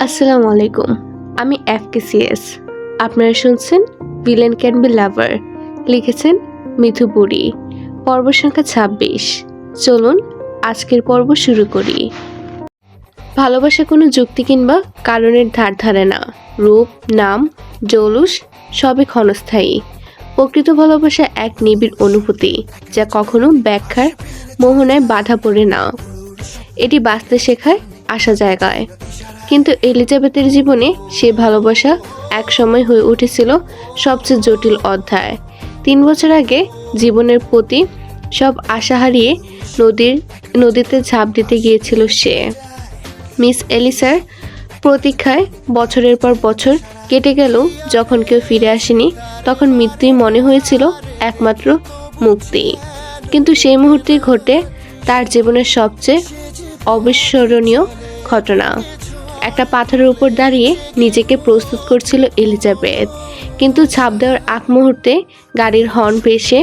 আসসালামু আলাইকুম। আমি FKCS। আপনারা শুনছেন ভিলেন ক্যান বি লাভার। লিখেছেন মিথু পুরী। পর্ব সংখ্যা ২৬। চলুন আজকের পর্ব শুরু করি। ভালোবাসা কোনো যুক্তি কিংবা কারণের ধার ধারে না। রূপ, নাম, জৌলুস সবই ক্ষণস্থায়ী। প্রকৃত ভালোবাসা এক নিবিড় অনুভূতি, যা কখনো ব্যাখ্যার মোহনায় বাধা পড়ে না। এটি বাঁচতে শেখায় আসা জায়গায়। কিন্তু এলিজাবেথের জীবনে সে ভালোবাসা একসময় হয়ে উঠেছিল সবচেয়ে জটিল অধ্যায়। ৩ বছর আগে জীবনের প্রতি সব আশা হারিয়ে নদীতে ঝাঁপ দিতে গিয়েছিল সে। মিস এলিসার প্রতীক্ষায় বছরের পর বছর কেটে গেলেও যখন কেউ ফিরে আসেনি, তখন মৃত্যুই মনে হয়েছিল একমাত্র মুক্তি। কিন্তু সেই মুহূর্তে ঘটে তার জীবনের সবচেয়ে অবিস্মরণীয় ঘটনা। একটা পাথরের উপর দাঁড়িয়ে নিজেকে প্রস্তুত করছিল এলিজাবেথ, কিন্তু ঝাঁপ দেওয়ার আগ মুহূর্তে গাড়ির হর্ন ভেসে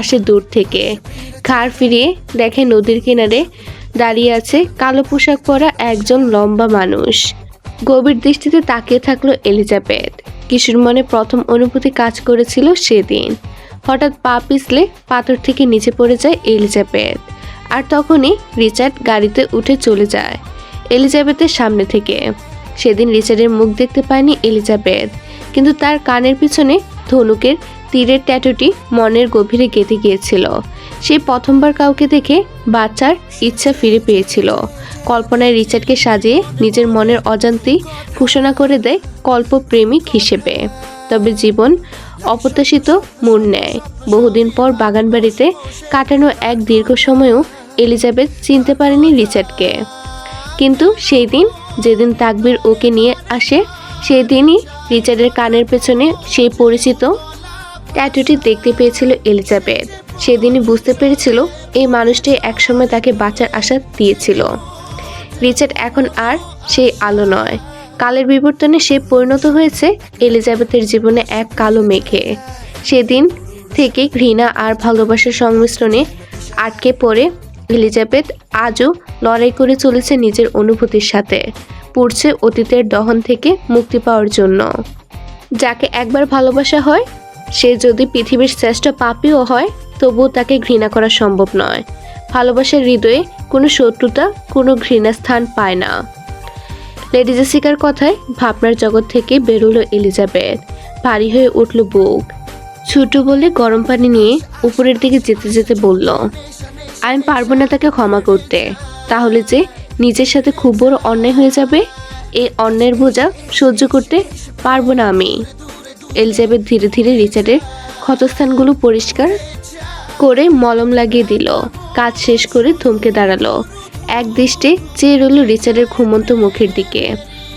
আসে দূর থেকে। ঘাড় ফিরিয়ে দেখে নদীর কিনারে দাঁড়িয়ে আছে কালো পোশাক পরা একজন লম্বা মানুষ। গভীর দৃষ্টিতে তাকিয়ে থাকলো এলিজাবেথ। কিশোর মনে প্রথম অনুভূতি কাজ করেছিল সেদিন। হঠাৎ পা পিছলে পাথর থেকে নিচে পড়ে যায় এলিজাবেথ, আর তখনই রিচার্ড গাড়িতে উঠে চলে যায় এলিজাবেথের সামনে থেকে। সেদিন রিচার্ডের মুখ দেখতে পায়নি এলিজাবেথ, কিন্তু তার কানের পিছনে ধনুকের তীরের ট্যাটুটি মনের গভীরে গেঁথে গিয়েছিল। সে প্রথমবার কাউকে দেখে বাঁচার ইচ্ছা ফিরে পেয়েছিল। কল্পনায় রিচার্ডকে সাজিয়ে নিজের মনের অজান্তেই ঘোষণা করে দেয় কল্পপ্রেমিক হিসেবে। তবে জীবন অপ্রত্যাশিত মোড় নেয়। বহুদিন পর বাগানবাড়িতে কাটানো এক দীর্ঘ সময়ও এলিজাবেথ চিনতে পারেনি রিচার্ডকে। কিন্তু সেই দিন, যেদিন তাকবীর ওকে নিয়ে আসে, সেই দিনই রিচার্ডের কানের পেছনে সেই পরিচিত ট্যাটুটি দেখতে পেয়েছিল এলিজাবেথ। সেদিনই বুঝতে পেরেছিল এই মানুষটি একসময় তাকে বাঁচার আশা দিয়েছিল। রিচার্ড এখন আর সেই আলো নয়। কালের বিবর্তনে সে পরিণত হয়েছে এলিজাবেথের জীবনে এক কালো মেঘে। সেদিন থেকে ঘৃণা আর ভালোবাসার সংমিশ্রণে আটকে পড়ে এলিজাবেথ আজও লড়াই করে চলেছে নিজের অনুভূতির সাথে। পড়ছে অতীতের দহন থেকে মুক্তি পাওয়ার জন্য। যাকে একবার ভালোবাসা হয়, সে যদি পৃথিবীর শ্রেষ্ঠ পাপীও হয়, তবুও তাকে ঘৃণা করা সম্ভব নয়। ভালোবাসার হৃদয়ে কোনো শত্রুতা, কোনো ঘৃণা স্থান পায় না। লেডি জেসিকার কথায় ভাবনার জগৎ থেকে বেরোলো এলিজাবেথ। ভারী হয়ে উঠল বুক। ছোট বলে গরম পানি নিয়ে উপরের দিকে যেতে যেতে বলল, আমি পারবো না তাকে ক্ষমা করতে। তাহলে যে নিজের সাথে খুব বড় অন্যায় হয়ে যাবে, এই অন্যায়ের বোঝা সহ্য করতে পারবো না আমি। এলিজাবেথ ধীরে ধীরে রিচার্ডের ক্ষতস্থানগুলো পরিষ্কার করে মলম লাগিয়ে দিল। কাজ শেষ করে থমকে দাঁড়ালো। এক দৃষ্টে চেয়ে রইল রিচার্ডের ঘুমন্ত মুখের দিকে।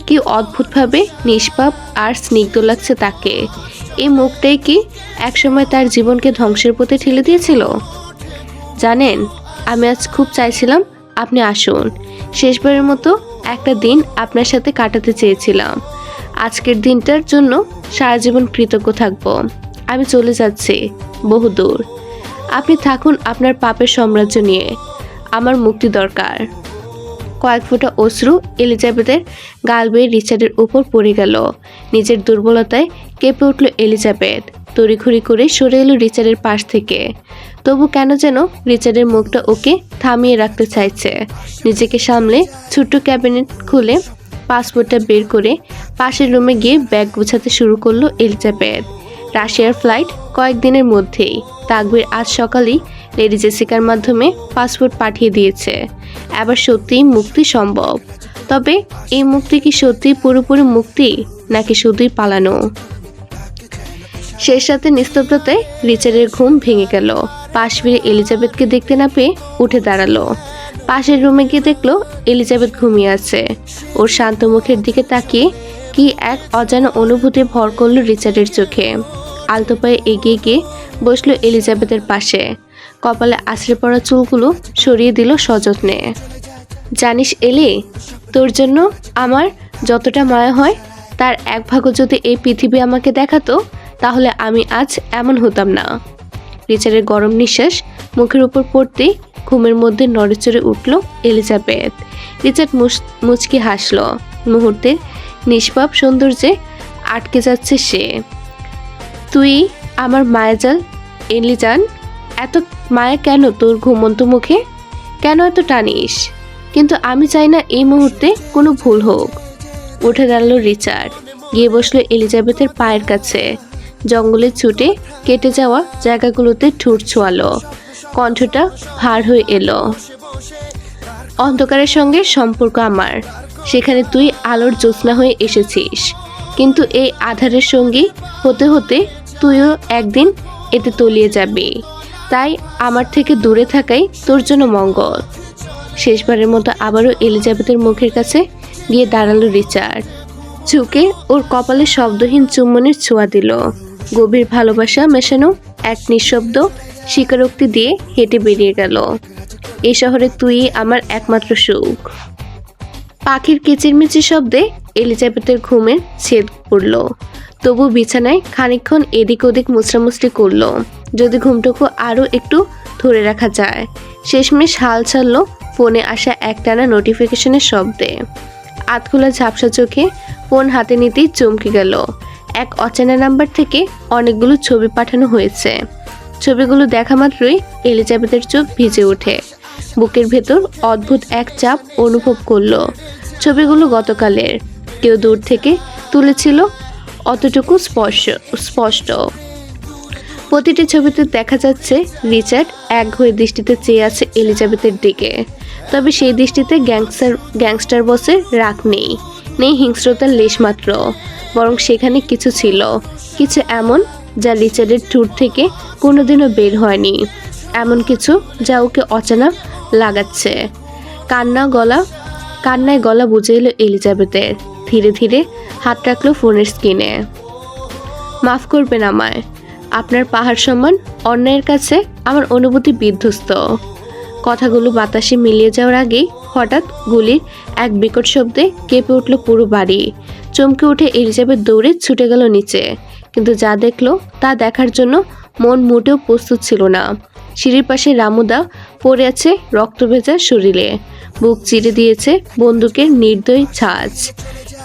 কি অদ্ভুতভাবে নিষ্পাপ আর স্নিগ্ধ লাগছে তাকে। এই মুখটাই কি একসময় তার জীবনকে ধ্বংসের পথে ঠেলে দিয়েছিল? জানেন, আমি আজ খুব চাইছিলাম আপনি আসুন। শেষবারের মতো একটা দিন আপনার সাথে কাটাতে চেয়েছিলাম। আজকের দিনটার জন্য সারা জীবন কৃতজ্ঞ থাকব। আমি চলে যাচ্ছি বহুদূর। আপনি থাকুন আপনার পাপের সাম্রাজ্য নিয়ে। আমার মুক্তি দরকার। কয়েক ফোঁটা অশ্রু এলিজাবেথের গাল বেয়ে রিচার্ডের উপর পড়ে গেল। নিজের দুর্বলতায় কেঁপে উঠল এলিজাবেথ। তড়িঘড়ি করে সরে এলো রিচার্ডের পাশ থেকে। তবু কেন যেন রিচার্ডের মুখটা ওকে থামিয়ে রাখতে চাইছে। নিজেকে সামলে ছোট্ট ক্যাবিনেট খুলে পাসপোর্টটা বের করে পাশের রুমে গিয়ে ব্যাগ গোছাতে শুরু করলো এলিজাবেথ। রাশিয়ার ফ্লাইট কয়েকদিনের মধ্যেই। তাকবীর আজ সকালেই লেডি জেসিকার মাধ্যমে পাসপোর্ট পাঠিয়ে দিয়েছে। এবার সত্যিই মুক্তি সম্ভব। তবে এই মুক্তি কি সত্যিই পুরোপুরি মুক্তি, নাকি শুধুই পালানো? শেষ রাতে নিস্তব্ধতায় রিচার্ডের ঘুম ভেঙে গেল। পাশ ফিরে এলিজাবেথকে দেখতে না পেয়ে উঠে দাঁড়ালো। পাশের রুমে গিয়ে দেখলো এলিজাবেথ ঘুমিয়ে আছে। ওর শান্ত মুখের দিকে তাকিয়ে কি এক অজানা অনুভূতি ভর করলো রিচার্ডের চোখে। আলতো পায়ে এগিয়ে গিয়ে বসলো এলিজাবেথের পাশে। কপালে আছড়ে পড়া চুলগুলো সরিয়ে দিল সযত্নে। জানিস এলি, তোর জন্য আমার যতটা মায়া হয়, তার এক ভাগও যদি এই পৃথিবী আমাকে দেখাতো, তাহলে আমি আজ এমন হতাম না। রিচার্ডের গরম নিঃশ্বাস মুখের উপর পড়তেই ঘুমের মধ্যে নড়েচড়ে উঠল এলিজাবেথ। রিচার্ড মুচকি হাসল। মুহূর্তের নিষ্পাপ সৌন্দর্যে আটকে যাচ্ছে সে। তুই আমার মায়াজাল এলিজান, এত মায়া কেন তোর ঘুমন্ত মুখে? কেন এত টানিস? কিন্তু আমি চাই না এই মুহূর্তে কোনো ভুল হোক। উঠে দাঁড়ালো রিচার্ড, গিয়ে বসলো এলিজাবেথের পায়ের কাছে। জঙ্গলে ছুটে কেটে যাওয়া জায়গাগুলোতে ঠোঁট ছোঁয়ালো। কণ্ঠটা ভার হয়ে এলো। অন্ধকারের সঙ্গে সম্পর্ক আমার, সেখানে তুই আলোর জ্যোৎস্না হয়ে এসেছিস, কিন্তু এই আধারের সঙ্গী হতে হতে তুইও একদিন এতে তলিয়ে যাবি। তাই আমার থেকে দূরে থাকাই তোর জন্য মঙ্গল। শেষবারের মতো আবারও এলিজাবেথের মুখের কাছে গিয়ে দাঁড়ালো রিচার্ড। ঝুঁকে ওর কপালে শব্দহীন চুম্বনের ছোঁয়া দিল। গভীর ভালোবাসা মেশানো এক নিঃশব্দ স্বীকারোক্তি দিয়ে হেঁটে বেরিয়ে গেল। এই শহরে তুই আমার একমাত্র সুখ। পাখির কিচিরমিচির শব্দে এলিজাবেথের ঘুমের ছেদ পড়ল। তবু বিছানায় খানিকক্ষণ এদিক ওদিক মুচড়ামুচড়ি করলো, যদি ঘুমটুকু আরও একটু ধরে রাখা যায়। শেষমেশ হাল ছাড়ল ফোনে আসা একটানা নোটিফিকেশনের শব্দে। আধখোলা ঝাপসা চোখে ফোন হাতে নিতেই চমকে গেল। এক অচেনা নাম্বার থেকে অনেকগুলো ছবি পাঠানো হয়েছে। ছবিগুলো দেখা মাত্রই এলিজাবেথের চোখ ভিজে ওঠে। বুকের ভেতর অদ্ভুত এক চাপ অনুভব করলো। ছবিগুলো গতকালের, কেউ দূর থেকে তুলেছিল, অতটুকু স্পষ্ট। প্রতিটি ছবিতে দেখা যাচ্ছে রিচার্ড একঘরে দৃষ্টিতে চেয়ে আছে এলিজাবেথের দিকে। তবে সেই দৃষ্টিতে গ্যাংস্টার বসের রাগ নেই, নেই হিংস্রতার লেশমাত্র। বরং সেখানে কিছু ছিল, কিছু এমন যা রিচার্ডের ঠোঁট থেকে কোনোদিনও বের হয়নি। এমন কিছু যা ওকে অচেনা লাগাচ্ছে। কান্নায় গলা বুঝে এলো এলিজাবেথের। ধীরে ধীরে হাত রাখলো ফোনের স্ক্রিনে। মাফ করবেন আমায়, আপনার পাহাড় সমান অন্যায়ের কাছে আমার অনুভূতি বিধ্বস্ত। কথাগুলো বাতাসে মিলিয়ে যাওয়ার আগেই হঠাৎ গুলির এক বিকট শব্দে কেঁপে উঠল পুরো বাড়ি। চমকে উঠে এলিজাবেথ দৌড়ে ছুটে গেল নিচে, কিন্তু যা দেখলো তা দেখার জন্য মন মোটেও প্রস্তুত ছিল না। সিঁড়ির পাশে রামুদা পড়ে আছে রক্তভেজা শরীরে, বুক চিরে দিয়েছে বন্দুকের নির্দয় ছাঁচ।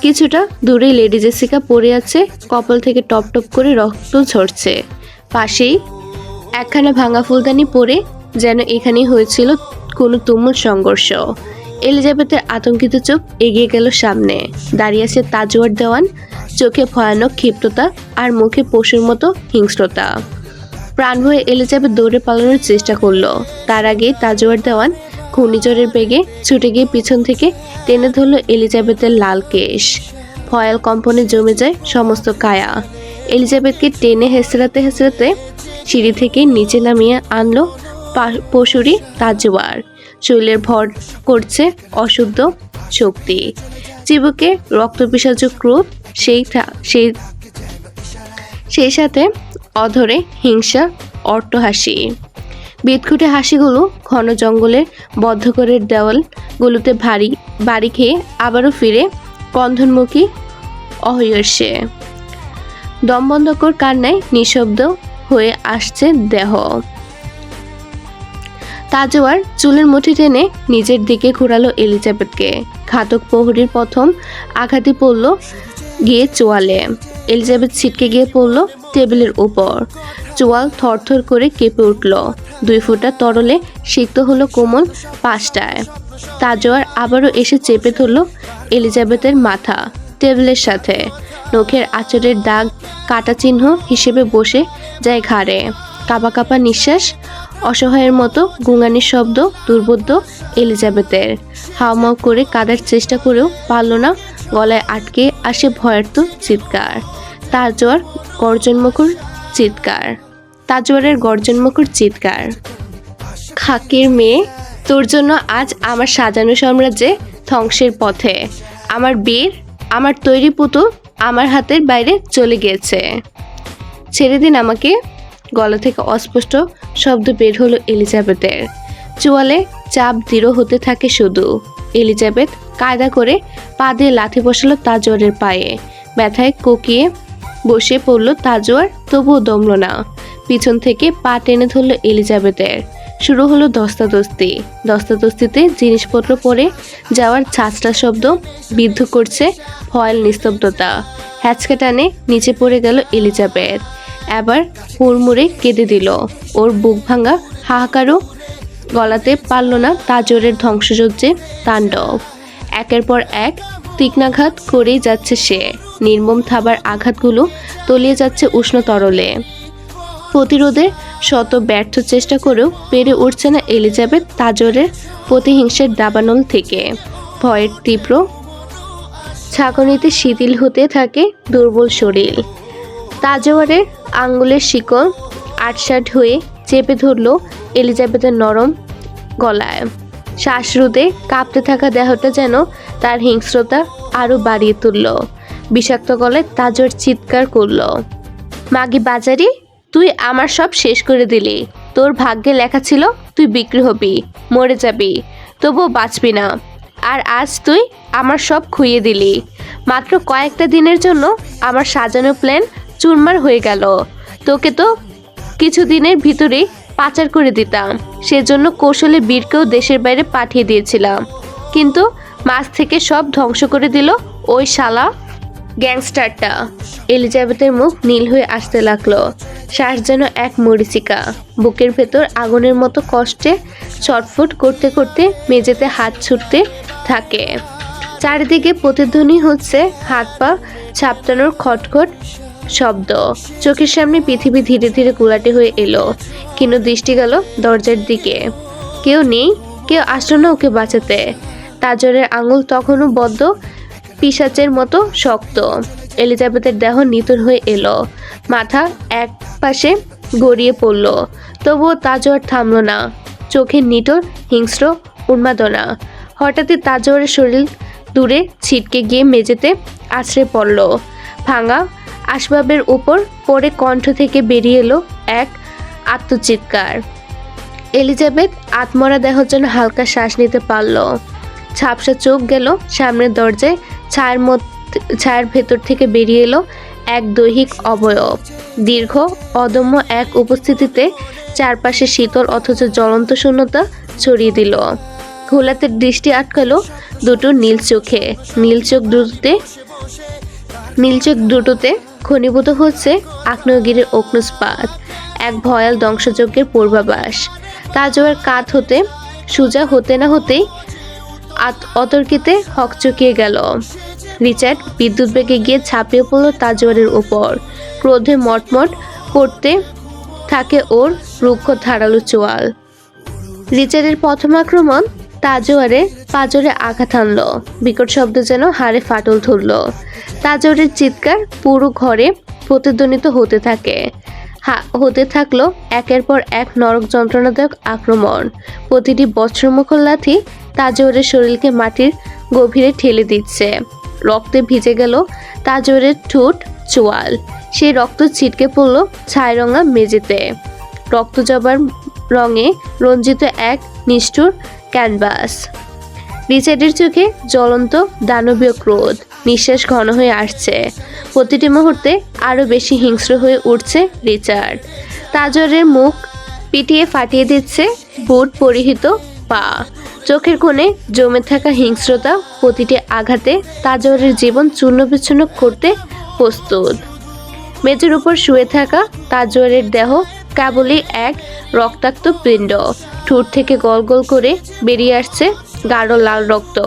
কিছুটা দূরে লেডি জেসিকা পড়ে আছে, কপাল থেকে টপ টপ করে রক্ত ঝরছে। পাশেই একখানা ভাঙা ফুলদানি পড়ে, যেন এখানেই হয়েছিল কোনো তুমুল সংঘর্ষ। এলিজাবেথের আতঙ্কিত চোখ এগিয়ে গেল সামনে। দাঁড়িয়ে আছে তাজওয়ার দেওয়ান, চোখে ভয়ানক ক্ষিপ্ততা আর মুখে পশুর মতো হিংস্রতা। প্রাণ ভয়ে এলিজাবেথ দৌড়ে পালানোর চেষ্টা করলো। তার আগে তাজওয়ার দেওয়ান ঘূর্ণিঝড়ের বেগে ছুটে গিয়ে পিছন থেকে টেনে ধরল এলিজাবেথের লাল কেশ। ভয়াল কম্পনে জমে যায় সমস্ত কায়া। এলিজাবেথকে টেনে হেসড়াতে হেসড়াতে সিঁড়ি থেকে নিচে নামিয়ে আনলো পশুরি তাজওয়ার। শরীরের ভর করছে অশুদ্ধ শক্তি, চিবুকে রক্তপিশাচ ক্রোধ, সেই সাথে অধরে হিংসা, অট্টহাসি। বিদঘুটে হাসিগুলো ঘন জঙ্গলের বদ্ধকরের দেওয়ালগুলোতে বাড়ি খেয়ে আবারও ফিরে কন্ধনমুখী অহস্যে। দমবন্ধকর কান্নায় নিঃশব্দ হয়ে আসছে দেহ। তাজওয়ার চুলের মুঠি টেনে নিজের দিকে ঘোরালো এলিজাবেথকে। ঘাতক প্রহরীর প্রথম আঘাতই পড়ল গিয়ে চোয়ালে। এলিজাবেথ ছিটকে গিয়ে পড়ল টেবিলের উপর। চোয়াল থরথর করে কেঁপে উঠল। 2 ফোঁটা তরলে সিক্ত হলো কোমল পাশটায়। তাজওয়ার আবারও এসে চেপে ধরল এলিজাবেথের মাথা টেবিলের সাথে। নখের আঁচড়ের দাগ কাটা চিহ্ন হিসেবে বসে যায় ঘাড়ে। কাঁপা কাঁপা নিঃশ্বাস, অসহায়ের মতো গুঙানির শব্দ দুর্বোধ্য এলিজাবেথের। হাওমাও করে কাঁদার চেষ্টা করেও পারল না। গলায় আটকে আসে ভয়ার্ত চিৎকার। তাজওয়ারের গর্জনমুখর চিৎকার। খাকির মেয়ে, তোর জন্য আজ আমার সাজানো সাম্রাজ্যে ধ্বংসের পথে। আমার বীর, আমার তৈরি পুতুল আমার হাতের বাইরে চলে গিয়েছে। ছেড়ে দিন আমাকে। গলা থেকে অস্পষ্ট শব্দ বের হলো এলিজাবেথের। চোয়ালে চাপ দৃঢ় হতে থাকে শুধু। এলিজাবেথ কায়দা করে পা দিয়ে লাথি বসালো তাজওয়ারের পায়ে। ব্যথায় কোকিয়ে বসে পড়ল তাজওয়ার, তবুও দমল না। পিছন থেকে পা টেনে ধরল এলিজাবেথের। শুরু হলো ধস্তাধস্তি। ধস্তাধস্তিতে জিনিসপত্র পড়ে যাওয়ার ছাঁচড়া শব্দ বিদ্ধ করছে ভয়াল নিস্তব্ধতা। হ্যাচকা টানে নিচে পড়ে গেল এলিজাবেথ। এবার হুড়মুড়ে কেঁদে দিল। ওর বুক ভাঙা হাহাকারও গলাতে পারল না তাজরের ধ্বংসযজ্ঞে তাণ্ডব। একের পর এক তীক্ষ্ণাঘাত করেই যাচ্ছে সে। নির্মম থাবার আঘাতগুলো তলিয়ে যাচ্ছে উষ্ণ তরলে। প্রতিরোধের শত ব্যর্থ চেষ্টা করেও পেরে উঠছে না এলিজাবেথ তাজরের প্রতিহিংসার দাবানল থেকে। ভয়ের তীব্র ছাঁকনিতে শিথিল হতে থাকে দুর্বল শরীর। তাজওয়ারের আঙ্গুলের শিকল আটসাট হয়ে চেপে ধরল এলিজাবেথের নরম গলায়। শ্বাসরোধে কাঁপতে থাকা দেহটা যেন তার হিংস্রতা আরও বাড়িয়ে তুলল। বিষাক্ত গলায় তাজওয়ার চিৎকার করল, মাগি বাজারি, তুই আমার সব শেষ করে দিলি। তোর ভাগ্যে লেখা ছিল তুই বিক্রি হবি, মরে যাবি, তবুও বাঁচবি না। আর আজ তুই আমার সব খুইয়ে দিলি। মাত্র কয়েকটা দিনের জন্য আমার সাজানো প্ল্যান চুরমার হয়ে গেল। তোকে তো কিছুদিনের ভিতরেই পাচার করে দিতাম। সেজন্য কৌশলে বীরকেও দেশের বাইরে পাঠিয়ে দিয়েছিলাম, কিন্তু মাছ থেকে সব ধ্বংস করে দিল ওই শালা গ্যাংস্টারটা। এলিজাবেথের মুখ নীল হয়ে আসতে লাগলো। শ্বাস যেন এক মরীচিকা। বুকের ভেতর আগুনের মতো কষ্টে ছটফট করতে করতে মেঝেতে হাত ছুটতে থাকে। চারিদিকে প্রতিধ্বনি হচ্ছে হাত পা ছাপটানোর খটখট শব্দ। চোখের সামনে পৃথিবী ধীরে ধীরে গোলাটে হয়ে এলো। কিন্তু দৃষ্টি গেল দরজার দিকে। কেউ নেই, কেউ আসলো না ওকে বাঁচাতে। তাজরের আঙুল তখনও বদ্ধ পিশাচের মতো শক্ত। এলিজাবেথের দেহ নিথর হয়ে এলো। মাথা এক পাশে গড়িয়ে পড়ল। তবুও তাজওয়ার থামল না। চোখের নিটর হিংস্র উন্মাদনা। হঠাৎই তাজওয়ারের শরীর দূরে ছিটকে গিয়ে মেঝেতে আছড়ে পড়ল। ভাঙা আসবাবের উপর পড়ে কণ্ঠ থেকে বেরিয়ে এলো এক আত্মচিৎকার। এলিজাবেথ আত্মরা দেহ যেন হালকা শ্বাস নিতে পারল। ঝাপসা চোখ গেল সামনের দরজায়। ছায়ার ভেতর থেকে বেরিয়ে এলো এক দৈহিক অবয়ব। দীর্ঘ অদম্য এক উপস্থিতিতে চারপাশে শীতল অথচ জ্বলন্ত শূন্যতা ছড়িয়ে দিল। ঘোলাতে দৃষ্টি আটকালো দুটো নীল চোখে। নীল চোখ দুটোতে ঘনীভূত হচ্ছে আগ্নেয়গিরির অগ্নুৎপাত, এক ভয়াল ধ্বংসযজ্ঞের পূর্বাভাস। তাজওয়ার কাঁধ হতে সোজা হতে না হতেই অতর্কিতে হকচকিয়ে গেল। রিচার্ড বিদ্যুৎ বেগে গিয়ে ঝাঁপিয়ে পড়ল তাজওয়ারের উপর। ক্রোধে মটমট করতে থাকে ওর রুক্ষ ধারালো চোয়াল। রিচার্ডের প্রথম আক্রমণ তাজওয়ারের পাঁজরে আঘাত আনল। বিকট শব্দ যেন হাড়ে ফাটল ধরল। তাজওয়ারের চিৎকার পুরো ঘরে প্রতিধ্বনিত হতে থাকলো একের পর এক নরক যন্ত্রণাদায়ক আক্রমণ। প্রতিটি বজ্রমুখর লাথি তাজওয়ারের শরীরকে মাটির গভীরে ঠেলে দিচ্ছে। রক্তে ভিজে গেল তাজওয়ারের ঠোঁট চোয়াল। সেই রক্ত ছিটকে পড়ল ছাইরঙা মেঝেতে। রক্তজবার রঙে রঞ্জিত এক নিষ্ঠুর ক্যানভাস। রিচার্ডের চোখে জ্বলন্ত দানবীয় ক্রোধ। নিঃশ্বাস ঘন হয়ে আসছে। প্রতিটি মুহূর্তে আরও বেশি হিংস্র হয়ে উঠছে রিচার্ড। তাজওয়ারের মুখ পিটিয়ে ফাটিয়ে দিচ্ছে বুট পরিহিত পা। চোখের কোণে জমে থাকা হিংস্রতা প্রতিটি আঘাতে তাজওয়ারের জীবন চূর্ণ বিচ্ছিন্ন করতে প্রস্তুত। মেঝের উপর শুয়ে থাকা তাজওয়ারের দেহ কেবলই এক রক্তাক্ত পিণ্ড। ঠোঁট থেকে গল গল করে বেরিয়ে আসছে গাঢ় লাল রক্ত।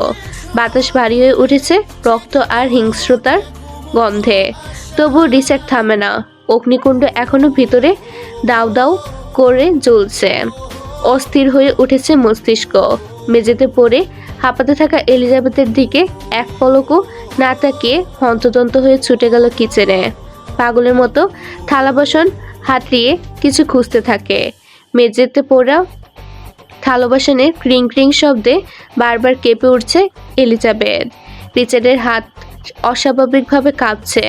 বাতাস ভারী হয়ে উঠেছে রক্ত আর হিংস্রতার গন্ধে। তবুও রিচার্ড থামে না। অগ্নিকুণ্ড এখনো ভিতরে দাউ দাউ করে জ্বলছে। অস্থির হয়ে উঠেছে মস্তিষ্ক। মেঝেতে পড়ে হাঁপাতে থাকা এলিজাবেথের দিকে এক পলকও না তাকিয়ে হন্তদন্ত হয়ে ছুটে গেল কিচেনে। পাগলের মতো থালা বাসন হাতড়িয়ে কিছু খুঁজতে থাকে। মেঝেতে পড়া থালা বাসনের ক্রিং ক্রিং শব্দে বারবার কেঁপে উঠছে এলিজাবেথ। রিচার্ডের হাত অস্বাভাবিকভাবে কাঁপছে।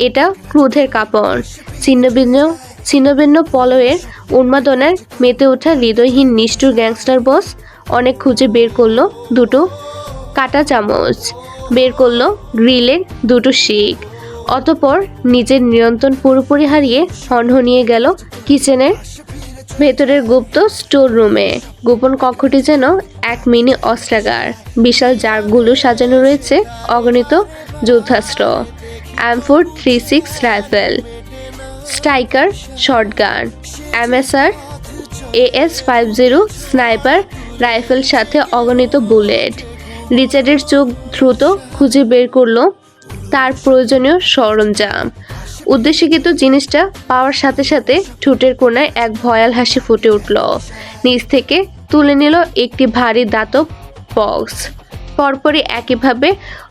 এটা ক্রোধের কাঁপন। ছিন্নভিন্ন পলয়ের উন্মাদনায় মেতে ওঠা হৃদয়হীন নিষ্ঠুর গ্যাংস্টার বস অনেক খুঁজে বের করলো দুটো কাটা চামচ, বের করলো গ্রিলের দুটো শিক। অতঃপর নিজের নিয়ন্ত্রণ পুরোপুরি হারিয়ে হনহনিয়ে গেল কিচেনের ভেতরের গুপ্ত স্টোর রুমে গোপন কক্ষটি যেন এক মিনি অস্ত্রাগার। বিশাল জারগুলো সাজানো রয়েছে অগণিত যুদ্ধাস্ত্র, M436 rifle, striker shotgun, MSR AS50 sniper rifle, সাথে অগণিত বুলেট। রিচার্ডের চোখ দ্রুত খুঁজে বের করলো তার প্রয়োজনীয় সরঞ্জাম। উদ্দেশ্যিত জিনিসটা পাওয়ার সাথে সাথে ঠোঁটের কোণায় এক ভয়াল হাসি ফুটে উঠল। নিচ থেকে তুলে নিল একটি ভারী দাতব বক্স। পরপরই একইভাবে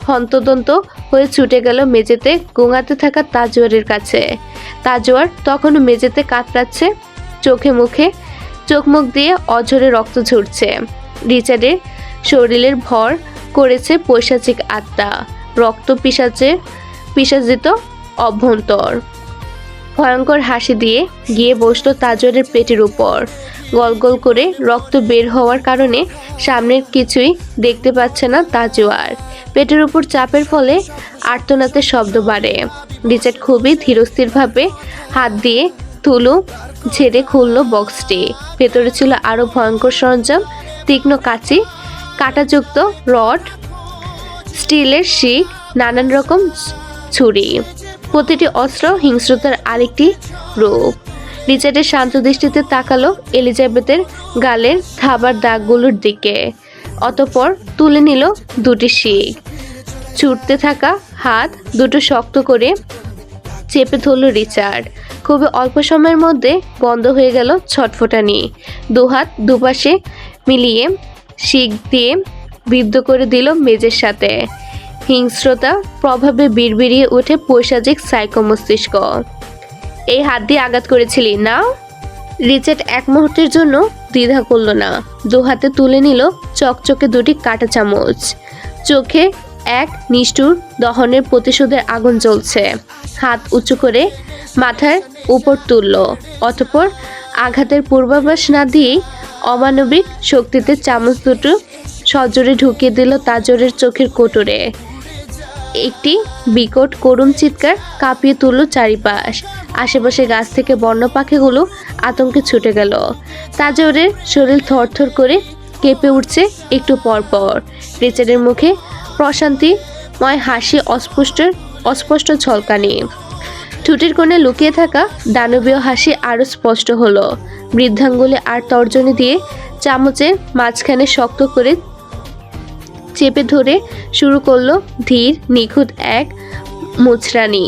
হন্তদন্ত হয়ে ছুটে গেল মেঝেতে গোঙাতে থাকা তাজওয়ারের কাছে। তাজওয়ার তখনও মেঝেতে কাতরাচ্ছে, চোখ মুখ দিয়ে অঝরে রক্ত ঝরছে। রিচার্ডের শরীরের ভর করেছে পৈশাচিক আত্মা, রক্ত পিশাচিত অভ্যন্তর। ভয়ঙ্কর হাসি দিয়ে গিয়ে বসলো তাজওয়ারের পেটের উপর। গলগল করে রক্ত বের হওয়ার কারণে সামনের কিছুই দেখতে পাচ্ছে না তাজওয়ার। পেটের উপর চাপের ফলে আর্তনাদের শব্দ বাড়ে। রিচার্ড খুবই ধীরস্থিরভাবে হাত দিয়ে তুলো ঝেড়ে খুলল বক্সটি। ভেতরে ছিল আরও ভয়ঙ্কর সরঞ্জাম, তীক্ষ্ণ কাঁচি, কাঁটাযুক্ত রড, স্টিলের শিক, নানান রকম ছুরি। প্রতিটি অস্ত্র হিংস্রতার আরেকটি রূপ। রিচার্ডের শান্ত দৃষ্টিতে তাকালো এলিজাবেথের গালের থাবার দাগগুলোর দিকে। অতঃপর তুলে নিল দুটি শিক। ছুটতে থাকা হাত দুটো শক্ত করে চেপে ধরল রিচার্ড। খুবই অল্প সময়ের মধ্যে বন্ধ হয়ে গেল ছটফটানি। দুহাত দুপাশে মিলিয়ে শিক দিয়ে বিদ্ধ করে দিল মেজের সাথে। হিংস্রতা প্রভাবে বিড়বিড়িয়ে ওঠে পৈশাচিক সাইকো মস্তিষ্ক। এই হাত দিয়ে আঘাত করেছিলি না? রিচার্ড এক মুহূর্তের জন্য দ্বিধা করল না। দু হাতে তুলে নিল চকচকে দুটি কাঁটা চামচ। চোখে এক নিষ্ঠুর দহনের প্রতিশোধের আগুন জ্বলছে। হাত উঁচু করে মাথার উপর তুলল। অতঃপর আঘাতের পূর্বাভাস না দিয়েই অমানবিক শক্তিতে চামচ দুটো সজোরে ঢুকিয়ে দিল তাজওয়ারের চোখের কোটরে। একটি বিকট করুণ চিৎকার কাঁপিয়ে তুলল চারিপাশ। আশেপাশে গাছ থেকে বন্য পাখিগুলো আতঙ্কে ছুটে গেল। তাজওয়ারের শরীর থরথর করে কেঁপে উঠছে একটু পরপর। রিচার্ডের মুখে প্রশান্তিময় হাসি, অস্পষ্ট ঝলকানি। ঠোঁটের কোণে লুকিয়ে থাকা দানবীয় হাসি আরও স্পষ্ট হলো। বৃদ্ধাঙ্গুলে আর তর্জনী দিয়ে চামচের মাঝখানে শক্ত করে চেপে ধরে শুরু করলো ধীর নিখুঁত এক মুচড়ানি।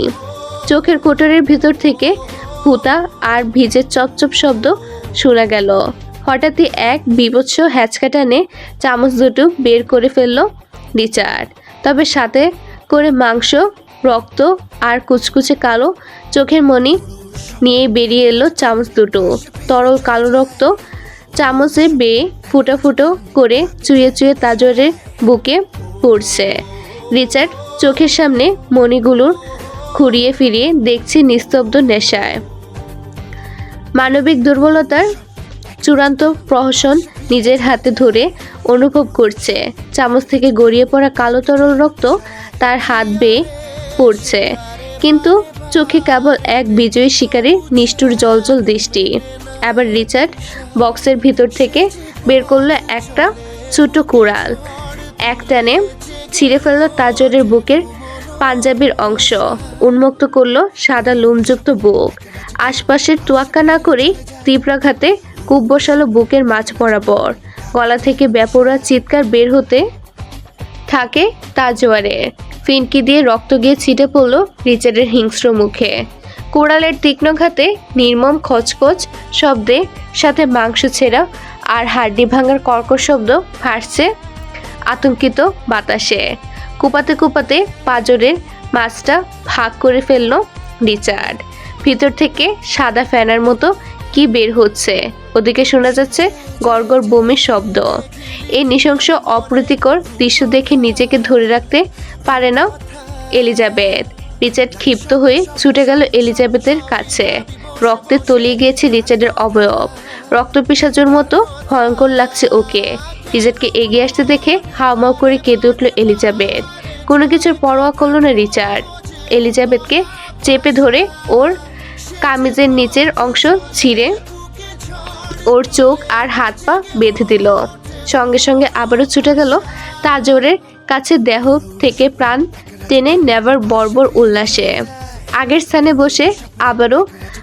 চোখের কোটরের ভিতর থেকে ভুতা আর ভিজে চপচপ শব্দ শোনা গেল। হঠাৎই এক বীভৎস হ্যাঁচকা টানে চামচ দুটো বের করে ফেলল রিচার্ড। তবে সাথে করে মাংস, রক্ত আর কুচকুচে কালো চোখের মণি নিয়ে বেরিয়ে এলো চামচ দুটো। তরল কালো রক্ত চামচে বেয়ে ফুটো ফুটো করে চুয়ে চুয়ে তাজওয়ারের বুকে পড়ছে। রিচার্ড চোখের সামনে মণিগুলোর ঘুরিয়ে ফিরিয়ে দেখছে নিস্তব্ধ নেশায়। মানবিক দুর্বলতার চূড়ান্ত প্রহসন নিজের হাতে ধরে অনুভব করছে। চামচ থেকে গড়িয়ে পড়া কালো তরল রক্ত তার হাত বেয়ে পড়ছে, কিন্তু চোখে কেবল এক বিজয়ী শিকারীর নিষ্ঠুর জলজল দৃষ্টি। আবার রিচার্ড বক্সের ভিতর থেকে বের করলো একটা ছোট কুড়াল। এক টানে ছিঁড়ে ফেললো তাজওয়ারের বুকের পাঞ্জাবির অংশ, উন্মুক্ত করলো সাদা লোমযুক্ত বুক। আশপাশের তোয়াক্কা না করেই তীব্রাঘাতে কূপ বসালো বুকের মাঝ বরাবর। গলা থেকে বেপরোয়া চিৎকার বের হতে থাকে তাজওয়ারের। ফিনকি দিয়ে রক্ত গিয়ে ছিটে পড়ল রিচার্ডের হিংস্র মুখে। কোড়ালের তীক্ষ্ণ ঘাতে নির্মম খচখচ শব্দে সাথে মাংস ছেঁড়া আর হাড্ডি ভাঙার কর্কশ শব্দ ভাসছে আতঙ্কিত বাতাসে। কুপাতে কুপাতে পাঁজরের মাছটা ভাগ করে ফেলল রিচার্ড। ভিতর থেকে সাদা ফ্যানার মতো কি বের হচ্ছে। ওদিকে শোনা যাচ্ছে গড়গড় বমির শব্দ। এই নৃশংস অপ্রীতিকর দৃশ্য দেখে নিজেকে ধরে রাখতে পারে না এলিজাবেথ। রিচার্ড ক্ষিপ্ত হয়ে ছুটে গেল এলিজাবেথের কাছে। রক্তে তলিয়ে গিয়েছে রিচার্ডের অবয়ব। রক্ত পিশাচের মতো ভয়ঙ্কর লাগছে ওকে। রিচার্ডকে এগিয়ে আসতে দেখে হাউমাউ করে কেঁদে উঠল এলিজাবেথ। কোনো কিছুর পরোয়া করল না রিচার্ড। এলিজাবেথকে চেপে ধরে ওর কামিজের নিচের অংশ ছিঁড়ে ওর চোখ আর হাত পা বেঁধে দিল। সঙ্গে সঙ্গে আবারও ছুটে গেল তাজরের কাছে, দেহ থেকে প্রাণ টেনে নেবার বর্বর উল্লাসে। আগের স্থানে বসে আবারও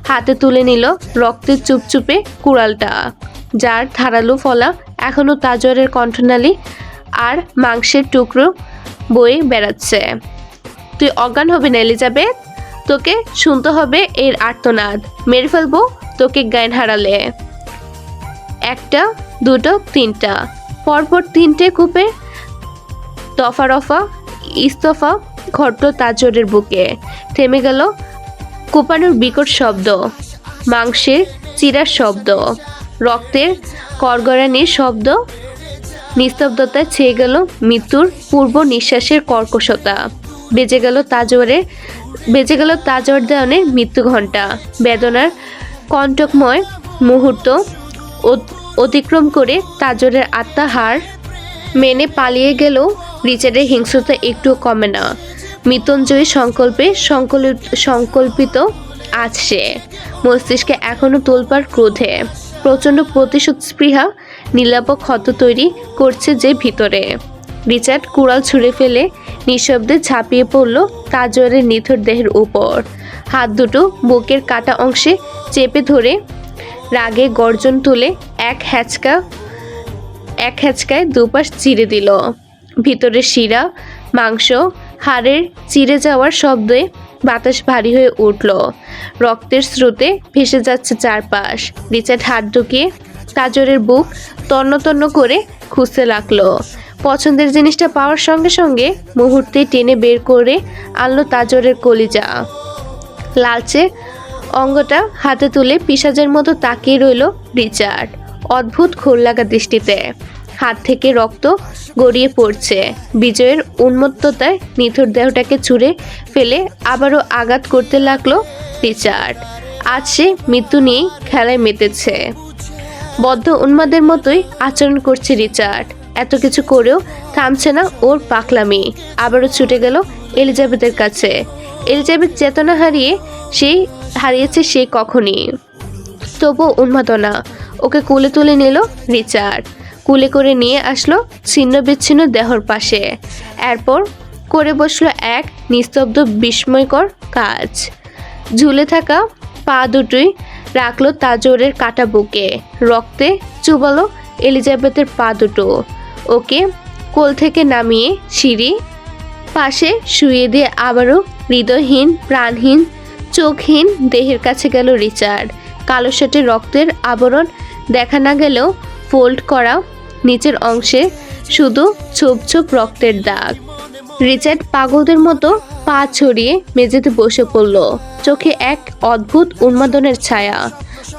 হাতে তুলে নিল রক্তের চুপচুপে কুড়ালটা, যার ধারালো ফলা এখনো তাজরের কণ্ঠনালী আর মাংসের টুকরো বয়ে বেড়াচ্ছে। তুই অজ্ঞান হবি না এলিজাবেথ, তোকে শুনতে হবে এর আর্তনাদ। মেরে ফেলবো তোকে জ্ঞান হারালে। একটা, দুটো, তিনটা, পরপর তিনটে কূপে দফা রফা ইস্তফা ঘটল তাজরের বুকে। থেমে গেল কোপানোর বিকট শব্দ, মাংসের চিরার শব্দ, রক্তের করগরানির শব্দ। নিস্তব্ধতায় ছেয়ে গেল মৃত্যুর পূর্ব নিঃশ্বাসের কর্কশতা। বেজে গেল তাজর দেওয়ানের মৃত্যু ঘণ্টা। বেদনার কণ্টকময় মুহূর্ত অতিক্রম করে তাজরের আত্মা হার মেনে পালিয়ে গেলেও রিচার্ডের হিংস্রতা একটুও কমে না। মৃত্যুঞ্জয়ী সংকল্পে সংকল্পিত আজ সে। মস্তিষ্কে এখনো তোলপাড় ক্রোধে। প্রচণ্ড প্রতিশোধ স্পৃহা নির্লাপ ক্ষত তৈরি করছে যে ভিতরে। রিচার্ড কুড়াল ছুঁড়ে ফেলে নিঃশব্দে ঝাঁপিয়ে পড়ল তাজরের নিথর দেহের উপর। হাত দুটো বুকের কাটা অংশে চেপে ধরে রাগে গর্জন তুলে এক হ্যাচকায় দুপাশ চিরে দিল। ভিতরে শিরা, মাংস, হাড়ের চিরে যাওয়ার শব্দে বাতাস ভারী হয়ে উঠল। রক্তের স্রোতে ভেসে যাচ্ছে চারপাশ। রিচার্ড হাত ঢুকিয়ে তাজরের বুক তন্ন তন্ন করে খুঁজতে লাগলো। পছন্দের জিনিসটা পাওয়ার সঙ্গে সঙ্গে মুহূর্তে টেনে বের করে আনলো তাজরের কলিজা। লালচে অঙ্গটা হাতে তুলে পিশাচের মতো তাকিয়ে রইল রিচার্ড, অদ্ভুত ঘোর লাগা দৃষ্টিতে। হাত থেকে রক্ত গড়িয়ে পড়ছে। বিজয়ের উন্মত্ততায় নিথর দেহটাকে ছুঁড়ে ফেলে আবারও আঘাত করতে লাগলো রিচার্ড। আজ সে মৃত্যু নিয়েই খেলায় মেতেছে। বদ্ধ উন্মাদের মতোই আচরণ করছে রিচার্ড। এত কিছু করেও থামছে না ওর পাকলামি। আবারও ছুটে গেল এলিজাবেথের কাছে। এলিজাবেথ চেতনা হারিয়েছে সে কখনই, তবুও উন্মাদনা। ওকে কোলে তুলে নিল রিচার্ড। কুলে করে নিয়ে আসলো ছিন্ন বিচ্ছিন্ন দেহর পাশে। এরপর করে বসলো এক নিস্তব্ধ বিস্ময়কর কাজ। ঝুলে থাকা পা দুটোই রাখলো তাজরের কাটা বুকে। রক্তে চুবালো এলিজাবেথের পা দুটো। ওকে কোল থেকে নামিয়ে সিঁড়ি পাশে শুয়ে দিয়ে আবারও হৃদয়হীন, প্রাণহীন, চোখহীন দেহের কাছে গেল রিচার্ড। কালো শার্টে রক্তের আবরণ দেখা না গেলেও ফোল্ড করা নিচের অংশে শুধু ছোপ ছোপ রক্তের দাগ। রিচার্ড পাগলদের মতো পা ছড়িয়ে মেঝেতে বসে পড়ল, চোখে এক অদ্ভুত উন্মাদনের ছায়া।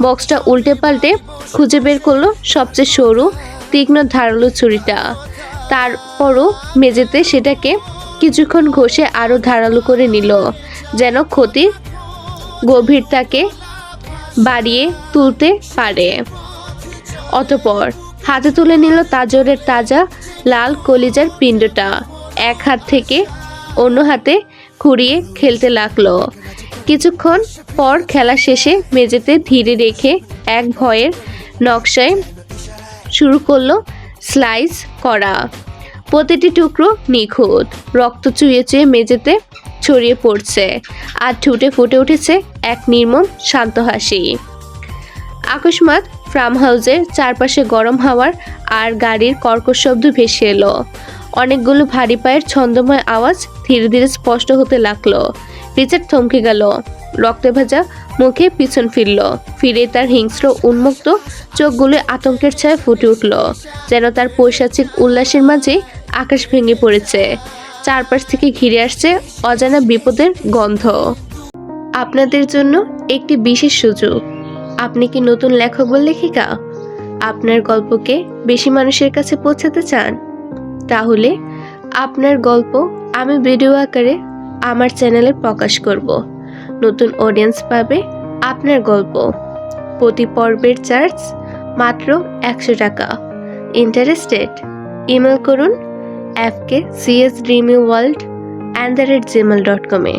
বক্সটা উল্টে পাল্টে খুঁজে বের করলো সবচেয়ে সরু, তীক্ষ্ণ, ধারালো ছুরিটা। তারপরও মেঝেতে সেটাকে কিছুক্ষণ ঘষে আরো ধারালো করে নিল, যেন ক্ষতির গভীরতাকে বাড়িয়ে তুলতে পারে। অতঃপর হাতে তুলে নিল তাজরের তাজা লাল কলিজার পিণ্ডটা। এক হাত থেকে অন্য হাতে ঘুরিয়ে খেলতে লাগলো। কিছুক্ষণ পর খেলা শেষে মেঝেতে ধীরে রেখে এক ভয়ের নকশায় শুরু করলো স্লাইস করা। প্রতিটি টুকরো নিখুঁত। রক্ত চুইয়ে চুইয়ে মেঝেতে ছড়িয়ে পড়ছে, আর ঠুটে ফুটে উঠেছে এক নির্মম শান্ত হাসি। আকস্মাৎ ফার্ম হাউসের চারপাশে গরম হাওয়ার আর গাড়ির কর্কশ শব্দ ভেসে এলো। অনেকগুলো ভারী পায়ের ছন্দময় আওয়াজ ধীরে ধীরে স্পষ্ট হতে লাগলো। রিচার্ড থমকে গেল, রক্তে ভাজা মুখে পিছন ফিরে তার হিংস্র উন্মুক্ত চোখগুলো আতঙ্কের ছায়া ফুটে উঠল, যেন তার পৈশাচিক উল্লাসের মাঝে আকাশ ভেঙে পড়েছে। চারপাশ থেকে ঘিরে আসছে অজানা বিপদের গন্ধ। আপনাদের জন্য একটি বিশেষ সুযোগ। আপনি কি নতুন লেখক বা লেখিকা? আপনার গল্পকে বেশি মানুষের কাছে পৌঁছাতে চান? তাহলে আপনার গল্প আমি ভিডিও আকারে আমার চ্যানেলে প্রকাশ করব। নতুন অডিয়েন্স পাবে আপনার গল্প। প্রতি পর্বের চার্জ মাত্র 100 টাকা। ইন্টারেস্টেড? ইমেল করুন fkcsdreamyworld@gmail.com এ।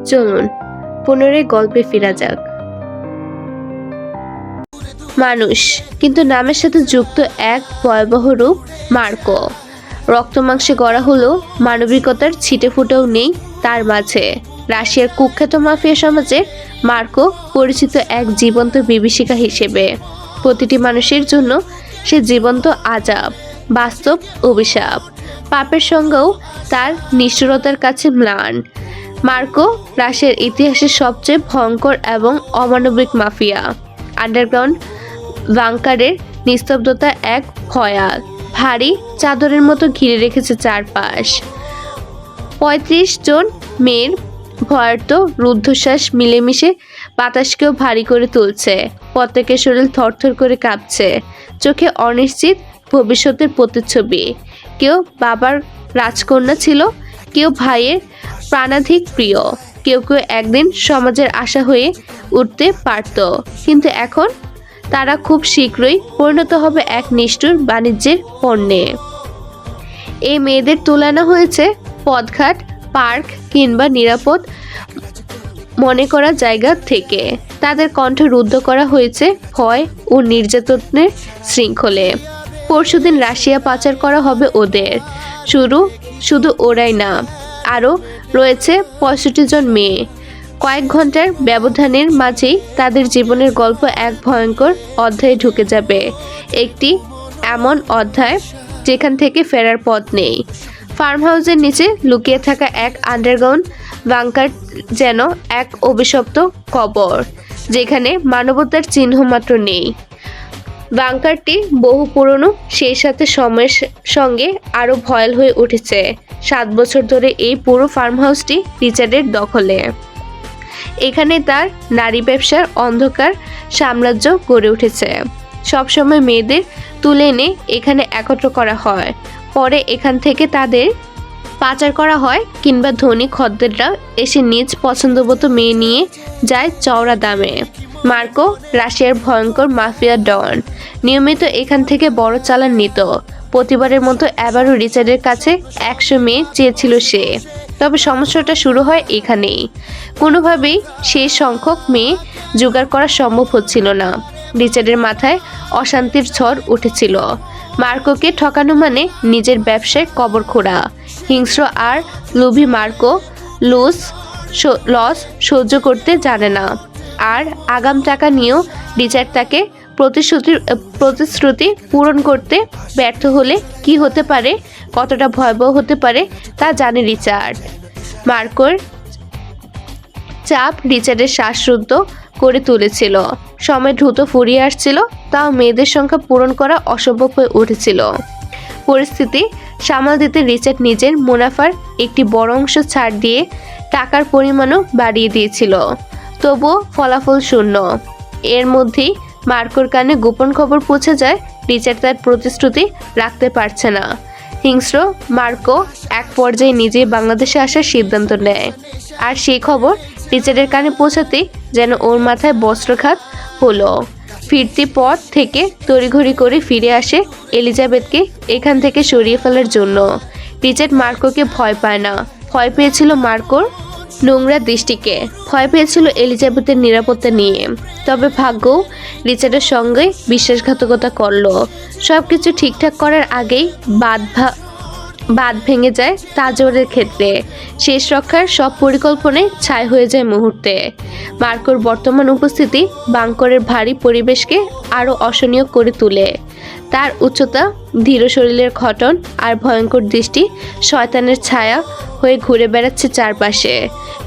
চলুন পুনরায় গল্পে ফেরা যাক। মানুষ, কিন্তু নামের সাথে যুক্ত এক ভয়াবহ রূপ মার্কো। রক্তমাংসে গড়া হলেও মানবিকতার ছিটেফোঁটাও নেই তার মাঝে। রাশিয়ার কুখ্যাত মাফিয়া সমাজে মার্কো পরিচিত এক জীবন্ত বিভীষিকা হিসেবে। প্রতিটি মানুষের জন্য সে জীবন্ত আযাব, বাস্তব অভিশাপ। পাপের সঙ্গেও তার নিষ্ঠুরতার কাছে ম্লান। মার্কো রাশিয়ার ইতিহাসের সবচেয়ে ভয়ঙ্কর এবং অমানবিক মাফিয়া। আন্ডারগ্রাউন্ড বাংকারের নিস্তব্ধতা এক ভয়াল, ভারী চাদরের মতো ঘিরে রেখেছে চারপাশ। ৩৫ জন মেয়ের ভয়ার্ত রুদ্ধশ্বাস মিলেমিশে বাতাসকেও ভারী করে তুলছে। প্রত্যেকের শরীর থরথর করে কাঁপছে, চোখে অনিশ্চিত ভবিষ্যতের প্রতিচ্ছবি। কেউ বাবার রাজকন্যা ছিল, কেউ ভাইয়ের প্রাণাধিক প্রিয়, কেউ কেউ একদিন সমাজের আশা হয়ে উঠতে পারত, কিন্তু এখন তারা খুব শীঘ্রই পরিণত হবে এক নিষ্ঠুর বাণিজ্যের পণ্যে। এই মেয়েদের তুলনা হয়েছে পথঘাট, পার্ক কিংবা নিরাপদ মনে করা জায়গা থেকে। তাদের কণ্ঠ রুদ্ধ করা হয়েছে ভয় ও নির্যাতনের শৃঙ্খলে। পরশুদিন রাশিয়া পাচার করা হবে ওদের। শুধু ওরাই না, আরও রয়েছে ৬৫ জন মেয়ে। কয়েক ঘন্টার ব্যবধানের মাঝেই তাদের জীবনের গল্প এক ভয়ঙ্কর অধ্যায়ে ঢুকে যাবে। একটি এমন অধ্যায় যেখান থেকে ফেরার পথ নেই। ফার্ম হাউসের নিচে লুকিয়ে থাকা এক আন্ডারগ্রাউন্ড বাংকার যেন এক অভিশপ্ত কবর, যেখানে মানবতার চিহ্ন মাত্র নেই। বাংকারটি বহু পুরনো, সেই সাথে সময়ের সঙ্গে আরও ভয়াল হয়ে উঠেছে। ৭ বছর ধরে এই পুরো ফার্ম হাউসটি রিচার্ডের দখলে। এখানে তার নারী ব্যবসার অন্ধকার সাম্রাজ্য গড়ে উঠেছে। সবসময় মেয়েদের তুলে এনে এখানে একত্র করা হয়, পরে এখান থেকে তাদের পাচার করা হয়, কিংবা ধনী খদ্দেররা এসে নিজ পছন্দমতো মেয়ে নিয়ে যায় চওড়া দামে। মার্কো রাশিয়ার ভয়ঙ্কর মাফিয়া ডন, নিয়মিত এখান থেকে বড় চালান নিত। প্রতিবারের মতো এবারও রিচার্ডের কাছে ১০০ মেয়ে চেয়েছিল সে। তবে সমস্যাটা শুরু হয় এখানেই। কোনোভাবেই সেই সংখ্যক মেয়ে জোগাড় করা সম্ভব হচ্ছিল না। রিচার্ডের মাথায় অশান্তির ঝড় উঠেছিল। মার্কোকে ঠকানো মানে নিজের ব্যবসায় কবর খোঁড়া। হিংস্র আর লোভী মার্কো লস সহ্য করতে জানে না। আর আগাম টাকা নিয়েও রিচার্ড তাকে প্রতিশ্রুতি পূরণ করতে ব্যর্থ হলে কি হতে পারে, কতটা ভয়াবহ হতে পারে তা জানে রিচার্ড। মার্কোর চাপ রিচার্ডের শ্বাসরুদ্ধ করে তুলেছিল। সময় দ্রুত ফুরিয়ে আসছিল, তাও মেয়েদের সংখ্যা পূরণ করা অসম্ভব হয়ে উঠেছিল। পরিস্থিতি সামাল দিতে রিচার্ড নিজের মুনাফার একটি বড় অংশ ছাড় দিয়ে টাকার পরিমাণও বাড়িয়ে দিয়েছিল। তবুও ফলাফল শূন্য। এর মধ্যেই মার্কোর কানে গোপন খবর পৌঁছে যায়, রিচার্ড তার প্রতিশ্রুতি রাখতে পারছে না। হিংস্র মার্কো এক পর্যায়ে নিজেই বাংলাদেশে আসার সিদ্ধান্ত নেয়। আর সেই খবর রিচার্ডের কানে পৌঁছাতেই যেন ওর মাথায় বস্ত্রঘাত হলো। ফিরতি পথ থেকে তড়িঘড়ি করে ফিরে আসে এলিজাবেথকে এখান থেকে সরিয়ে ফেলার জন্য। রিচার্ড মার্কোকে ভয় পায় না, ভয় পেয়েছিল মার্কোর নোংরা দৃষ্টিকে, ভয় পেয়েছিল এলিজাবেথের নিরাপত্তা নিয়ে। তবে ভাগ্য রিচার্ডের সঙ্গে বিশ্বাসঘাতকতা করলো। সব কিছু ঠিকঠাক করার আগেই বাঁধ ভেঙে যায় তাজওয়ারের ক্ষেত্রে। শেষ রক্ষার সব পরিকল্পনায় ছাই হয়ে যায় মুহূর্তে। মার্কোর বর্তমান উপস্থিতি বাংকরের ভারী পরিবেশকে আরও অসহনীয় করে তোলে। তার উচ্চতা, ধীর শরীরের গঠন আর ভয়ঙ্কর দৃষ্টি শয়তানের ছায়া হয়ে ঘুরে বেড়াচ্ছে চারপাশে।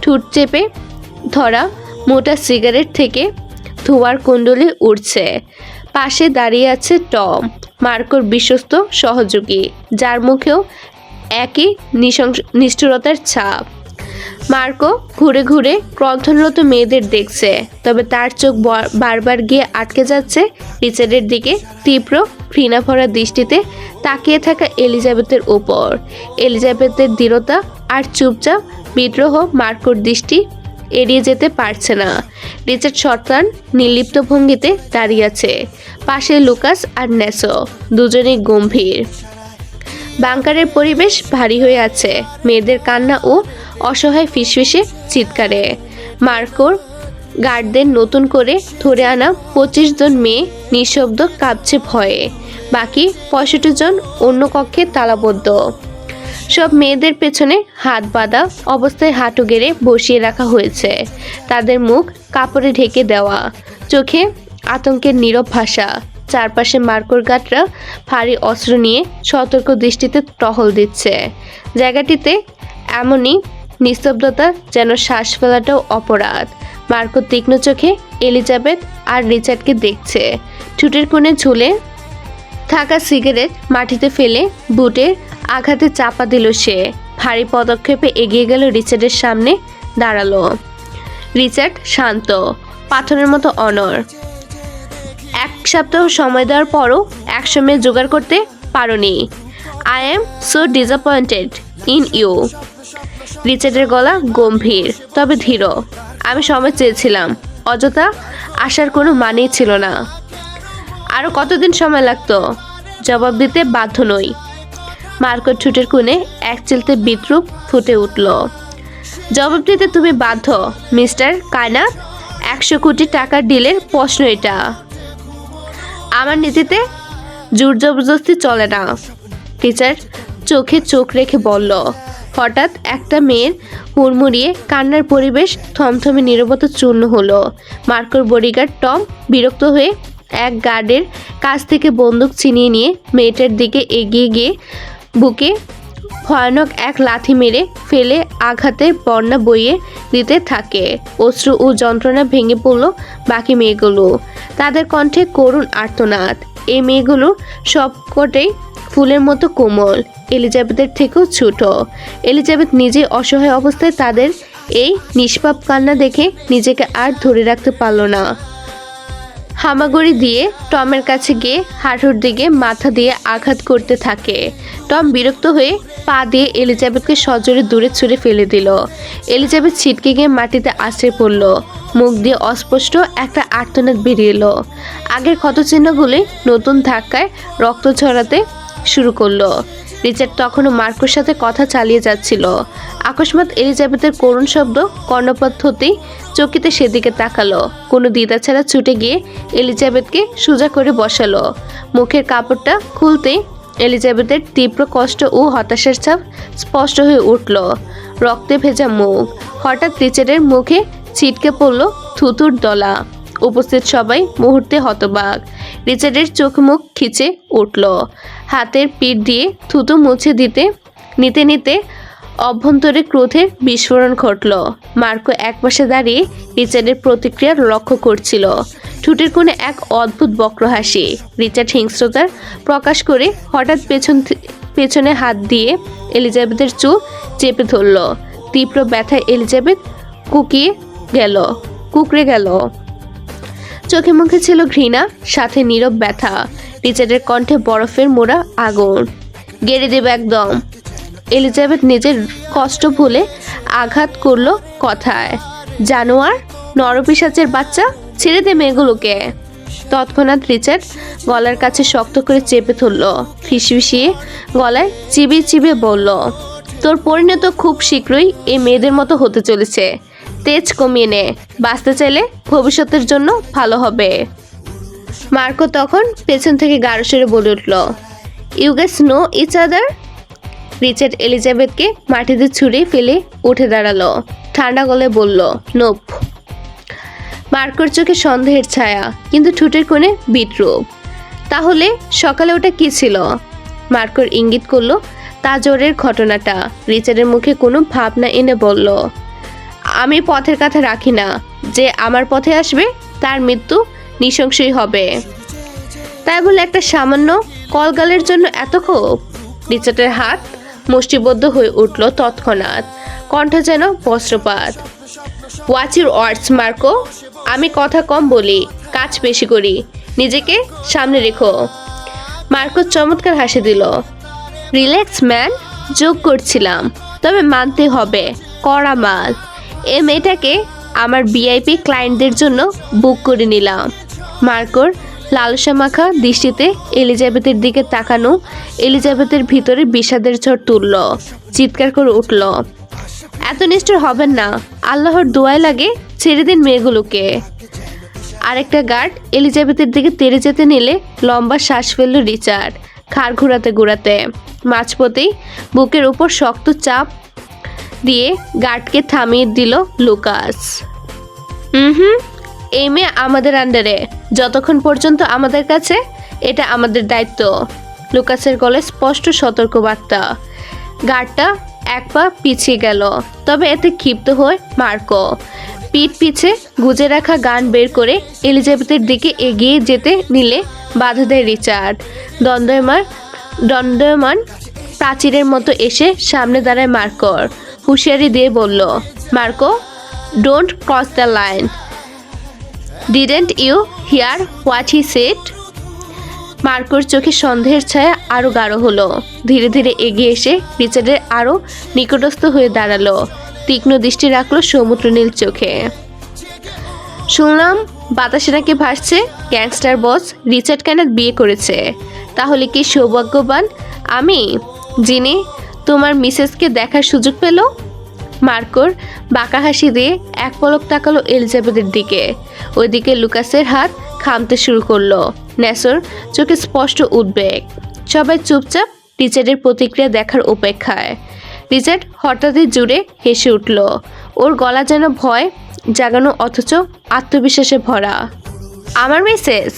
ঠোঁট চেপে ধরা মোটা সিগারেট থেকে ধোঁয়ার কুণ্ডলি উঠছে। পাশে দাঁড়িয়ে আছে টম, মার্কোর বিশ্বস্ত সহযোগী, যার মুখেও একই নিষ্ঠুরতার ছাপ। মার্কো ঘুরে ঘুরে ক্রন্ধনরত মেয়েদের দেখছে, তবে তার চোখ বারবার গিয়ে আটকে যাচ্ছে রিচার্ডের দিকে। তীব্র ঘৃণাভরা দৃষ্টিতে তাকিয়ে থাকা এলিজাবেথের উপর। এলিজাবেথের দৃঢ়তা আর চুপচাপ বিদ্রোহ মার্কোর দৃষ্টি এড়িয়ে যেতে পারছে না। রিচার্ড শয়তান নির্লিপ্ত ভঙ্গিতে দাঁড়িয়ে আছে। পাশে লুকাস আর নেসো, দুজনেই গম্ভীর। বাংকারের পরিবেশ ভারী হয়ে আছে, মেয়েদের কান্না ও অসহায় ফিসফিসে চিৎকারে। মার্কোর গার্ডদের নতুন করে ধরে আনা 25 জন মেয়ে নিঃশব্দ কাঁপছে ভয়ে। বাকি 65 জন অন্য কক্ষে তালাবদ্ধ। সব মেয়েদের পেছনে হাত বাঁধা অবস্থায় হাঁটু গেড়ে বসিয়ে রাখা হয়েছে। তাদের মুখ কাপড়ে ঢেকে দেওয়া, চোখে আতঙ্কের নীরব ভাষা। চারপাশে মার্কোর গার্ডরা ভারী অস্ত্র নিয়ে সতর্ক দৃষ্টিতে টহল দিচ্ছে। জায়গাটিতে এমনই নিস্তব্ধতা যেন শ্বাস ফেলাটাও অপরাধ। মার্কো তীক্ষ্ণ চোখে এলিজাবেথ আর রিচার্ডকে দেখছে। ঠোঁটের কোণে ঝুলে থাকা সিগারেট মাটিতে ফেলে বুটের আঘাতে চাপা দিল সে। ভারী পদক্ষেপে এগিয়ে গেল রিচার্ডের সামনে দাঁড়ালো। রিচার্ড শান্ত, পাথরের মতো অনড়। 1 সপ্তাহ সময় দেওয়ার পরও 100 মেয়ে জোগাড় করতে পারোনি। I am so disappointed in you. রিচার্ডের গলা গম্ভীর তবে ধীর। আমি সময় চেয়েছিলাম, অযথা আসার কোনো মানেই ছিল না। আরও কতদিন সময় লাগতো? জবাব দিতে বাধ্য নই। মার্কোর ঠোঁটের কোণে এক চিলতে বিদ্রুপ ফুটে উঠল। জবাব দিতে তুমি বাধ্য মিস্টার কায়নাথ। 100 কোটি টাকার ডিলের প্রশ্ন এটা। আমার নীতিতে জোর জবরদস্তি চলে না। টিচার চোখে চোখ রেখে বলল। হঠাৎ একটা মেয়ের হুড়মুড়িয়ে কান্নার পরিবেশ থমথমে নীরবতা চূর্ণ হলো। মার্কোর বডিগার্ড টম বিরক্ত হয়ে এক গার্ডের কাছ থেকে বন্দুক ছিনিয়ে নিয়ে মেয়েটার দিকে এগিয়ে গিয়ে বুকে ভয়ানক এক লাথি মেরে ফেলে আঘাতের বন্যা বইয়ে দিতে থাকে। অশ্রু ও যন্ত্রণা ভেঙে পড়ল বাকি মেয়েগুলো। তাদের কণ্ঠে করুণ আর্তনাদ। এই মেয়েগুলো সবকটাই ফুলের মতো কোমল, এলিজাবেথের থেকেও ছোট। এলিজাবেথ নিজে অসহায় অবস্থায় তাদের এই নিষ্পাপ কান্না দেখে নিজেকে আর ধরে রাখতে পারল না। হামাগুড়ি দিয়ে টমের কাছে গিয়ে হাঁটুর দিকে মাথা দিয়ে আঘাত করতে থাকে। টম বিরক্ত হয়ে পা দিয়ে এলিজাবেথকে সজোরে দূরে ছুঁড়ে ফেলে দিল। এলিজাবেথ ছিটকে গিয়ে মাটিতে আছড়ে পড়ল। মুখ দিয়ে অস্পষ্ট একটা আর্তনাদ বেরিয়ে এলো। আগের ক্ষতচিহ্নগুলি নতুন ধাক্কায় রক্ত ছড়াতে শুরু করলো। রিচার্ড তখনও মার্কোর সাথে কথা চালিয়ে যাচ্ছিল। আকস্মাৎ এলিজাবেথের করুণ শব্দ কর্ণপাত হতেই চকিতে সেদিকে তাকালো। কোনো দ্বিধা ছাড়া ছুটে গিয়ে এলিজাবেথকে সোজা করে বসালো। মুখের কাপড়টা খুলতে এলিজাবেথের তীব্র কষ্ট ও হতাশার ছাপ স্পষ্ট হয়ে উঠল। রক্তে ভেজা মুখ। হঠাৎ রিচার্ডের মুখে ছিটকে পড়ল থুতুর দলা। উপস্থিত সবাই মুহূর্তে হতবাক। রিচার্ডের চোখ মুখ খিচে উঠল। হাতের পিঠ দিয়ে থুতু মুছে নিতে নিতে অভ্যন্তরে ক্রোধের বিস্ফোরণ ঘটল। মার্কো একপাশে দাঁড়িয়ে রিচার্ডের প্রতিক্রিয়া লক্ষ্য করছিল। ঠোঁটের কোণে এক অদ্ভুত বক্র হাসি। রিচার্ড হিংস্রতার প্রকাশ করে হঠাৎ পেছনে হাত দিয়ে এলিজাবেথের চুল চেপে ধরল। তীব্র ব্যথায় এলিজাবেথ কুকড়ে গেল। চোখে মুখে ছিল ঘৃণা, সাথে নীরব ব্যথা। রিচার্ডের কণ্ঠে বরফের মোড়া আগুন। গেড়ে দেবে একদম। এলিজাবেথ নিজের কষ্ট ভুলে আঘাত করলো কথায়। জানোয়ার, নরপিশাচের বাচ্চা, ছেড়ে দে মেয়েগুলোকে। তৎক্ষণাৎ রিচার্ড গলার কাছে শক্ত করে চেপে ধরল। ফিসফিসিয়ে গলায় চিবিয়ে চিবিয়ে বলল, তোর পরিণত খুব শীঘ্রই এই মেয়েদের মতো হতে চলেছে। তেজ কমিয়ে নে, বাঁচতে চাইলে ভবিষ্যতের জন্য ভালো হবে। মার্কো তখন পেছন থেকে গাঢ় সুরে বলে উঠল, you guys know each other. Richard এলিজাবেথকে মাটিতে ছুঁড়ে ফেলে উঠে দাঁড়ালো। ঠান্ডা গলায় বলল, নোপ। মার্কোর চোখে সন্দেহের ছায়া, কিন্তু ঠোঁটের কোণে বিদ্রুপ। তাহলে সকালে ওটা কি ছিল? মার্কোর ইঙ্গিত করলো তাজোরের ঘটনাটা। রিচার্ডের মুখে কোনো ভাবনা এনে বলল, আমি পথের কথা রাখি না। যে আমার পথে আসবে তার মৃত্যু নৃশংসই হবে। তাই বলে একটা সামান্য কলগালের জন্য এত ক্ষোভ? রিচার্ডের হাত মুষ্টিবদ্ধ হয়ে উঠল তৎক্ষণাৎ। কণ্ঠ যেন বজ্রপাত। Watch your words Marco. আমি কথা কম বলি, কাজ বেশি করি। নিজেকে সামনে রেখো। মার্কো চমৎকার হাসি দিল। রিল্যাক্স ম্যান, যোগ করছিলাম, তবে মানতে হবে কড়া মাল। এই মেয়েটাকে আমার ভিআইপি ক্লায়েন্টদের জন্য বুক করে নিলাম। মার্কোর লালসা মাখা দৃষ্টিতে এলিজাবেথের দিকে তাকানো এলিজাবেথের ভিতরে বিষাদের ঝড় তুলল। চিৎকার করে উঠল, এত নিষ্ঠুর হবেন না। আল্লাহর দোয়ায় লাগে ছেড়ে দিন মেয়েগুলোকে। আরেকটা গার্ড এলিজাবেথের দিকে তেড়ে যেতে নিলে লম্বা শ্বাস ফেলল রিচার্ড, ঘাড় ঘোরাতে ঘোরাতে। মাঝপথেই বুকের উপর শক্ত চাপ দিয়ে গার্ডকে থামিয়ে দিল লুকাস। এই মেয়ে আমাদের আন্ডারে, যতক্ষণ পর্যন্ত আমাদের কাছে, এটা আমাদের দায়িত্ব। লুকাসের গলায় স্পষ্ট সতর্কবার্তা। গার্ডটা এক পা পিছিয়ে গেল, তবে এতে ক্ষিপ্ত হয়ে মার্কো পিঠ পিছে গুজে রাখা গান বের করে এলিজাবেথের দিকে এগিয়ে যেতে নিলে বাধা দেয় রিচার্ড। দণ্ডায়মান প্রাচীরের মতো এসে সামনে দাঁড়ায় মার্কোর, হুঁশিয়ারি দিয়ে বলল, Marco, don't cross the line. Didn't you hear what he said? মার্কোর চোখে সন্দেহের ছায়া আরও গাঢ় হলো। ধীরে ধীরে এগিয়ে এসে রিচার্ডের আরও নিকটস্থ হয়ে দাঁড়ালো, তীক্ষ্ণ দৃষ্টি রাখলো সমুদ্র নীল চোখে। শুনলাম বাতাসে নাকি ভাসছে গ্যাংস্টার বস রিচার্ড ক্যানাথ বিয়ে করেছে। তাহলে কি সৌভাগ্যবান আমি, যিনি তোমার মিসেসকে দেখার সুযোগ পেল? মার্কোর বাঁকা হাসি দিয়ে এক পলক তাকালো এলিজাবেথের দিকে। ওইদিকে লুকাসের হাত খামতে শুরু করলো, ন্যাসর চোখে স্পষ্ট উদ্বেগ। সবাই চুপচাপ রিচার্ডের প্রতিক্রিয়া দেখার অপেক্ষায়। রিচার্ড হঠাৎই জুড়ে হেসে উঠল, ওর গলা যেন ভয় জাগানো অথচ আত্মবিশ্বাসে ভরা। আমার মিসেস,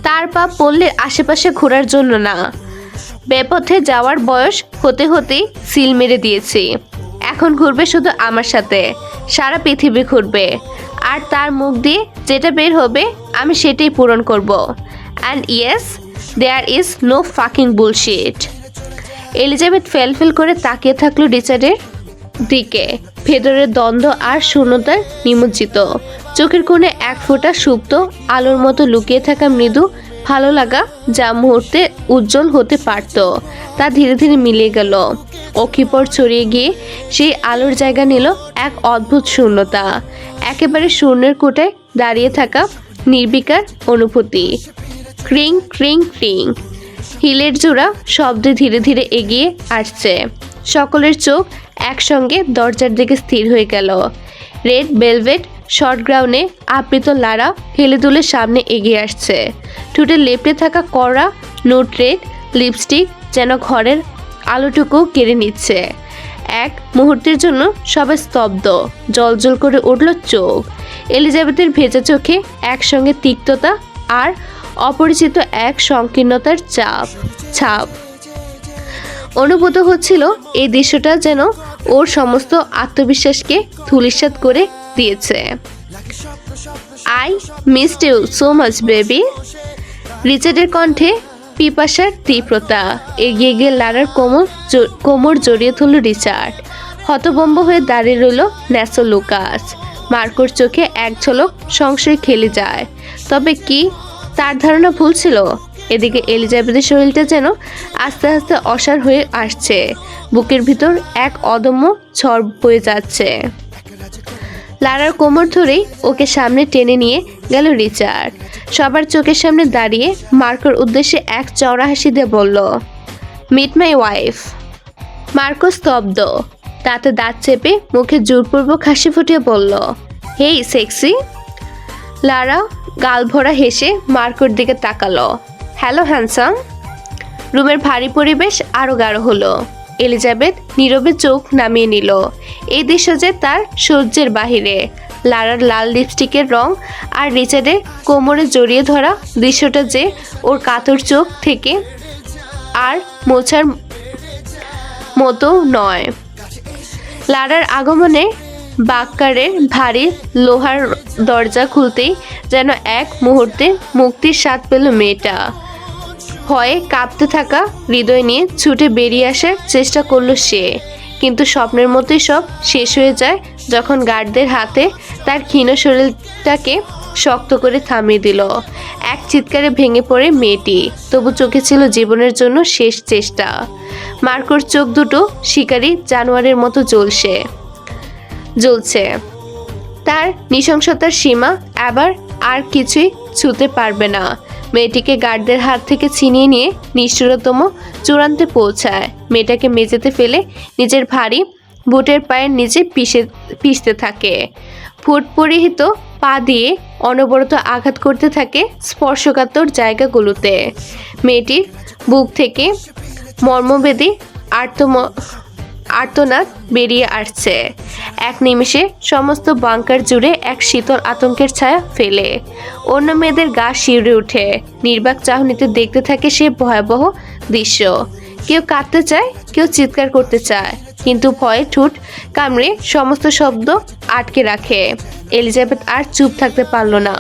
তার পা পল্লীর আশেপাশে ঘোরার জন্য না, বেপথে যাওয়ার বয়স হতে হতেই সিল মেরে দিয়েছি। এখন ঘুরবে শুধু আমার সাথে, সারা পৃথিবী ঘুরবে, আর তার মুখ দিয়ে যেটা বের হবে আমি সেটাই পূরণ করব। And yes, there is no fucking bullshit. Elizabeth ফেল করে তাকিয়ে থাকলো রিচার্ডের দিকে, ভেতরের দ্বন্দ্ব আর শূন্যতার নিমজ্জিত। চোখের কোণে এক ফোঁটা সুপ্ত আলোর মতো লুকিয়ে থাকা মৃদু ভালো লাগা, যা মুহূর্তে উজ্জ্বল হতে পারত, তা ধীরে ধীরে মিলিয়ে গেল। অক্ষিপর ছড়িয়ে গিয়ে সেই আলোর জায়গা নিল এক অদ্ভুত শূন্যতা, একেবারে শূন্যের কোটায় দাঁড়িয়ে থাকা নির্বিকার অনুভূতি। ক্রিং ক্রিং ক্রিং, হিলের জোড়া শব্দে ধীরে ধীরে এগিয়ে আসছে। সকলের চোখ একসঙ্গে দরজার দিকে স্থির হয়ে গেল। রেড ভেলভেট শর্ট গ্রাউন্ডে আবৃত লারা হেলে দুলে সামনে এগিয়ে আসছে। ঠোঁটে লেপটে থাকা কড়া নোট রেড লিপস্টিক যেন ঘরের আলোটুকু কেড়ে নিচ্ছে। এক মুহূর্তের জন্য সবাই স্তব্ধ, জ্বলজ্বল করে উঠল চোখ। এলিজাবেথের ভেজা চোখে একসঙ্গে তিক্ততা আর অপরিচিত এক সংকীর্ণতার ছাপ অনুভূত হচ্ছিল। এই দৃশ্যটা যেন ওর সমস্ত আত্মবিশ্বাসকে ধূলিসাৎ করে দিয়েছে। I missed you so much baby. রিচার্ডের কণ্ঠে পিপাসার তীব্রতা। এগিয়ে গিয়ে লারার কোমর জড়িয়ে ধরল রিচার্ড। হতভম্ব হয়ে দাঁড়িয়ে রইল ন্যাসো লুকাস। মার্কোর চোখে এক ঝলক সংশয় খেলে যায়, তবে কি তার ধারণা ভুল ছিল? এদিকে এলিজাবেথের শরীরটা যেন আস্তে আস্তে অসাড় হয়ে আসছে, বুকের ভিতর এক অদম্য ঝড় বয়ে যাচ্ছে। লারার কোমর ধরেই ওকে সামনে টেনে নিয়ে গেল রিচার্ড। সবার চোখের সামনে দাঁড়িয়ে মার্কোর উদ্দেশ্যে এক চওড়া হাসি দিয়ে বলল, মিট মাই ওয়াইফ। মার্কো স্তব্ধ, তাতে দাঁত চেপে মুখে জোরপূর্বক হাসি ফুটিয়ে বলল, হেই সেক্সি। লারা গাল ভরা হেসে মার্কোর দিকে তাকালো। Hello handsome. রুমের ভারী পরিবেশ আরও গাঢ় হলো। এলিজাবেথ নীরবে চোখ নামিয়ে নিল। এই দৃশ্য যে তার সহ্যের বাহিরে। লারার লাল লিপস্টিকের রং আর রিচার্ডের কোমরে জড়িয়ে ধরা দৃশ্যটা যে ওর কাতর চোখ থেকে আর মোছার মতো নয়। লারার আগমনে বাক্কারের ভারী লোহার দরজা খুলতেই যেন এক মুহূর্তে মুক্তির স্বাদ পেল মেয়েটা। ভয়ে কাঁপতে থাকা হৃদয় নিয়ে ছুটে বেরিয়ে আসার চেষ্টা করলো সে, কিন্তু স্বপ্নের মতোই সব শেষ হয়ে যায় যখন গার্ডদের হাতে তার ক্ষীণ শরীরটাকে শক্ত করে থামিয়ে দিল। এক চিৎকারে ভেঙে পড়ে মেয়েটি, তবু চোখে ছিল জীবনের জন্য শেষ চেষ্টা। মার্কোর চোখ দুটো শিকারী জানোয়ারের মতো জ্বলছে। তার নৃশংসতার সীমা আবার আর কিছুই ছুঁতে পারবে না। মেয়েটিকে গার্ডদের হাত থেকে ছিনিয়ে নিয়ে নিষ্ঠুরতম চূড়ান্তে পৌঁছায়। মেয়েটাকে মেঝেতে ফেলে নিজের ভারী বুটের পায়ের নিচে পিষতে থাকে। ফুট পরিহিত পা দিয়ে অনবরত আঘাত করতে থাকে স্পর্শকাতর জায়গাগুলোতে। মেয়েটির বুক থেকে মর্মবেদী আর্তনাদ বেরিয়ে আসছে। এক নিমিষে সমস্ত বাংকার জুড়ে এক শীতল আতঙ্কের ছায়া ফেলে। অন্য মেয়েদের গা শিউরে ওঠে। নির্বাক চাহনিতে দেখতে থাকে সে ভয়াবহ দৃশ্য। কেউ কাঁদতে চায়, কেউ চিৎকার করতে চায়, কিন্তু ভয়ে ঠোঁট কামড়ে সমস্ত শব্দ আটকে রাখে। এলিজাবেথ আর চুপ থাকতে পারল না।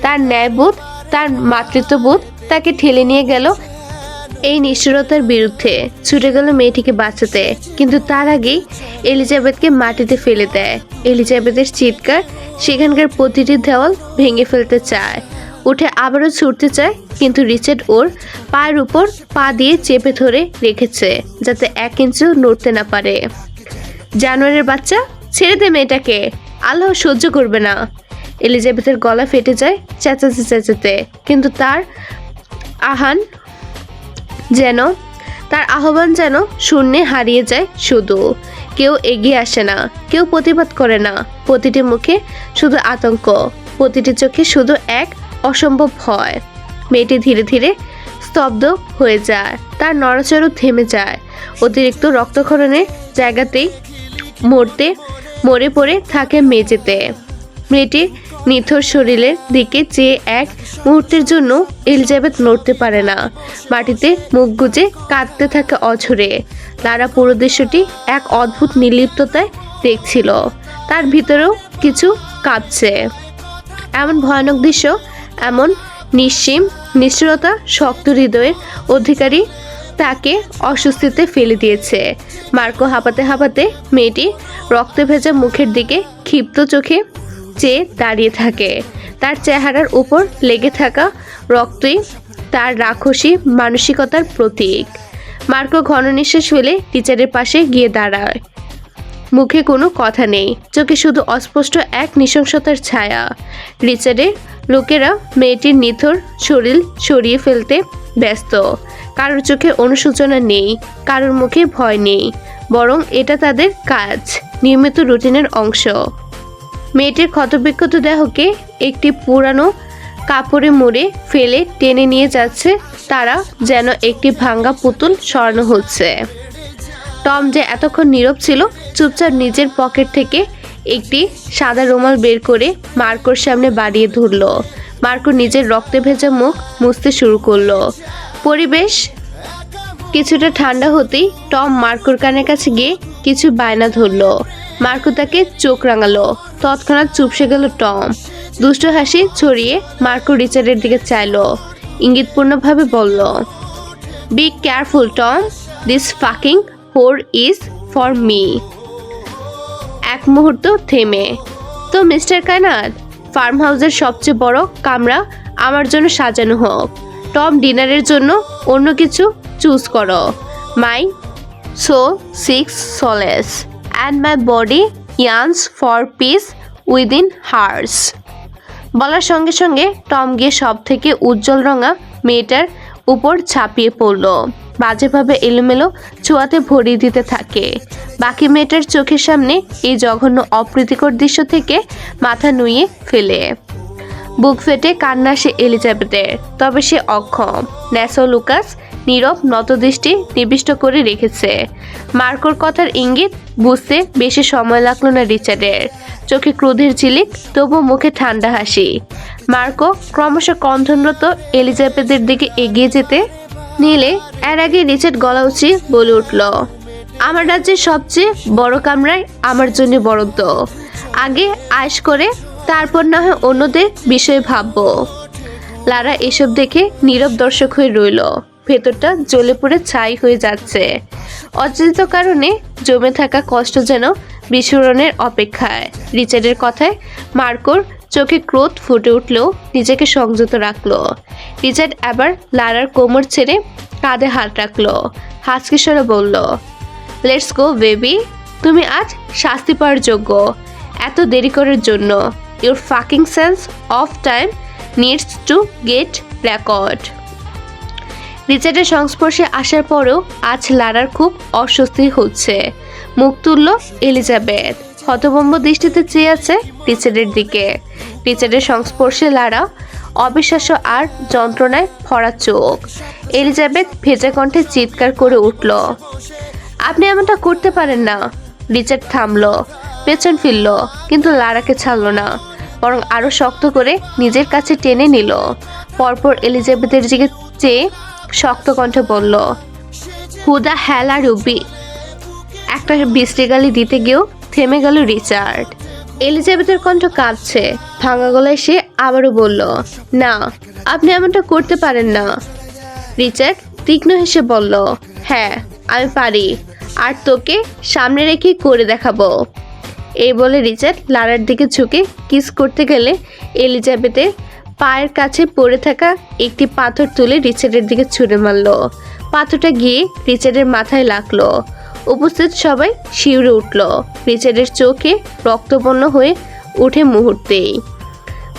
তার ন্যায়বোধ, তার মাতৃত্ববোধ তাকে ঠেলে নিয়ে গেল এই নিষ্ঠুরতার বিরুদ্ধে। ছুটে গেল মেয়েটিকে বাঁচাতে, কিন্তু তার আগেই এলিজাবেথকে মাটিতে ফেলে দেয়। এলিজাবেথের চিৎকার সেখানকার প্রতিটি দেওয়াল ভেঙে ফেলতে চায়। উঠে আবারও ছুটতে চায়, কিন্তু রিচার্ড ওর পায়ের উপর পা দিয়ে চেপে ধরে রেখেছে, যাতে 1 ইঞ্চিও নড়তে না পারে। জানোয়ারের বাচ্চা, ছেড়ে দে মেয়েটাকে, আল্লাহ সহ্য করবে না। এলিজাবেথের গলা ফেটে যায় চেঁচাতে চেঁচাতে, কিন্তু তার আহ্বান যেন শূন্যে হারিয়ে যায়। শুধু কেউ এগিয়ে আসে না, কেউ প্রতিবাদ করে না। প্রতিটি মুখে শুধু আতঙ্ক, প্রতিটি চোখে শুধু এক অসম্ভব ভয়। মেয়েটি ধীরে ধীরে স্তব্ধ হয়ে যায়, তার নড়াচড়ও থেমে যায়। অতিরিক্ত রক্তক্ষরণের জায়গাতেই মরে পড়ে থাকে মেঝেতে। মেয়েটির নিথর শরীরের দিকে চেয়ে এক মুহূর্তের জন্য এলিজাবেথ নড়তে পারে না। মাটিতে মুখ গুজে কাঁদতে থাকে অঝরে। লারা পুরো দৃশ্যটি এক অদ্ভুত নির্লিপ্ততায় দেখছিল। তার ভিতরেও কিছু কাঁপছে। এমন ভয়ানক দৃশ্য, এমন নিঃসীম নিষ্ঠুরতা শক্ত হৃদয়ের অধিকারী তাকে অস্বস্তিতে ফেলে দিয়েছে। মার্কো হাঁপাতে হাঁপাতে মেয়েটি রক্তে ভেজা মুখের দিকে ক্ষিপ্ত চোখে চেয়ে দাঁড়িয়ে থাকে। তার চেহারার উপর লেগে থাকা রক্তই তার রাক্ষসী মানসিকতার প্রতীক। মার্কো ঘন নিঃশ্বাস ফেলে টিচারের পাশে গিয়ে দাঁড়ায়। মুখে কোনো কথা নেই, চোখে শুধু অস্পষ্ট এক নৃশংসতার ছায়া। রিচার্ডের লোকেরা মেয়েটির নিথর শরীর সরিয়ে ফেলতে ব্যস্ত। কারোর চোখে অনুশোচনা নেই, কারোর মুখে ভয় নেই, বরং এটা তাদের কাজ, নিয়মিত রুটিনের অংশ। মেয়েটির ক্ষতবিক্ষত দেহকে একটি পুরানো কাপড়ে মুড়ে ফেলে টেনে নিয়ে যাচ্ছে তারা, যেন একটি ভাঙ্গা পুতুল সরানো হচ্ছে। টম, যে এতক্ষণ নীরব ছিল, চুপচাপ নিজের পকেট থেকে একটি সাদা রুমাল বের করে মার্কোর সামনে বাড়িয়ে ধরল। মার্কো নিজের রক্তে ভেজা মুখ মুছতে শুরু করলো। পরিবেশ কিছুটা ঠান্ডা হতেই টম মার্কোর কানের কাছে গিয়ে কিছু বায়না ধরল। মার্কো তাকে চোখ রাঙালো। তৎক্ষণাৎ চুপসে গেল টম। দুষ্ট হাসি ছড়িয়ে মার্কো রিচার্ডের দিকে চাইল, ইঙ্গিতপূর্ণভাবে বলল, be careful Tom, this fucking whore is for me. এক মুহূর্ত থেমে, তো মিস্টার কায়নাথ, ফার্ম হাউসের সবচেয়ে বড় কামরা আমার জন্য সাজানো হোক। টম, ডিনারের জন্য অন্য কিছু চুজ করো। My soul seeks solace and my body yearns for peace within hers. বলার সঙ্গে সঙ্গে টম গিয়ে সব থেকে উজ্জ্বল রঙা মেয়েটার উপর ছাপিয়ে পড়ল। বাজেভাবে এলোমেলো ছোঁয়াতে ভরিয়ে দিতে থাকে। বাকি মেয়েটার চোখের সামনে এই জঘন্য অপ্রীতিকর দৃশ্য থেকে মাথা নুইয়ে ফেলে। বুক ফেটে কান্না আসে এলিজাবেথের, তবে সে অক্ষম। ন্যাসো লুকাস নীরব নতদৃষ্টি নিবিষ্ট করে রেখেছে। মার্কোর কথার ইঙ্গিত বুঝতে বেশি সময় লাগলো না রিচার্ডের। চোখে ক্রোধের ঝিলিক, তবু মুখে ঠান্ডা হাসি। মার্কো ক্রমশ কণ্ঠনরত এলিজাবেথের দিকে এগিয়ে যেতে নিলে এর আগে রিচার্ড গলা উঁচি বলে উঠল, আমার রাজ্যের সবচেয়ে বড় কামরায় আমার জন্য বরাদ্দ। আগে আয়েশ করে তারপর না হয় অন্যদের বিষয়ে ভাববো। লারা এসব দেখে নীরব দর্শক হয়ে রইল। ভেতরটা জ্বলে পুড়ে ছাই হয়ে যাচ্ছে। অযাচিত কারণে জমে থাকা কষ্ট যেন বিস্ফোরণের অপেক্ষায়। রিচার্ডের কথায় মার্কোর চোখে ক্রোধ ফুটে উঠলেও নিজেকে সংযত রাখলো। রিচার্ড আবার লারার কোমর ছেড়ে কাঁধে হাত রাখলো। হাসকি স্বরে বলল, লেটস গো বেবি, তুমি আজ শাস্তি পাওয়ার যোগ্য এত দেরি করার জন্য। Your fucking sense of time needs to get record. রিচার্ডের সংস্পর্শে আসার পরেও আজ লারার খুব অস্বস্তি হচ্ছে। মুখ তুলল এলিজাবেথ। হতভম্ব দৃষ্টিতে চেয়ে আছে রিচার্ডের দিকে। রিচার্ডের সংস্পর্শে লারা, অবিশ্বাস্য আর যন্ত্রণায় ভরা চোখ। এলিজাবেথ ভেজা কণ্ঠে চিৎকার করে উঠল, আপনি এমনটা করতে পারেন না। রিচার্ড থামল, পেছন ফিরল, কিন্তু লারাকে ছাড়ল না, বরং আরো শক্ত করে নিজের কাছে টেনে নিল। পরপর এলিজাবেথের দিকে চেয়ে শক্ত কণ্ঠে বলল, who the hell are you be. একটা বিশ্রী গালি দিতে গিয়েও থেমে গেল রিচার্ড। এলিজাবেথের কণ্ঠ কাঁপছে। ভাঙা গলায় সে আবারও বলল, না, আপনি এমনটা করতে পারেন না। রিচার্ড তীক্ষ্ণ হেসে বলল, হ্যাঁ আমি পারি, আর তোকে সামনে রেখে করে দেখাবো। এই বলে রিচার্ড লারার দিকে ঝুঁকে কিস করতে গেলে এলিজাবেথের পায়ের কাছে পড়ে থাকা একটি পাথর তুলে রিচার্ডের দিকে ছুঁড়ে মারল। পাথরটা গিয়ে রিচার্ডের মাথায় লাগলো। উপস্থিত সবাই শিউরে উঠল। রিচার্ডের চোখে রক্তবর্ণ হয়ে উঠে মুহূর্তেই।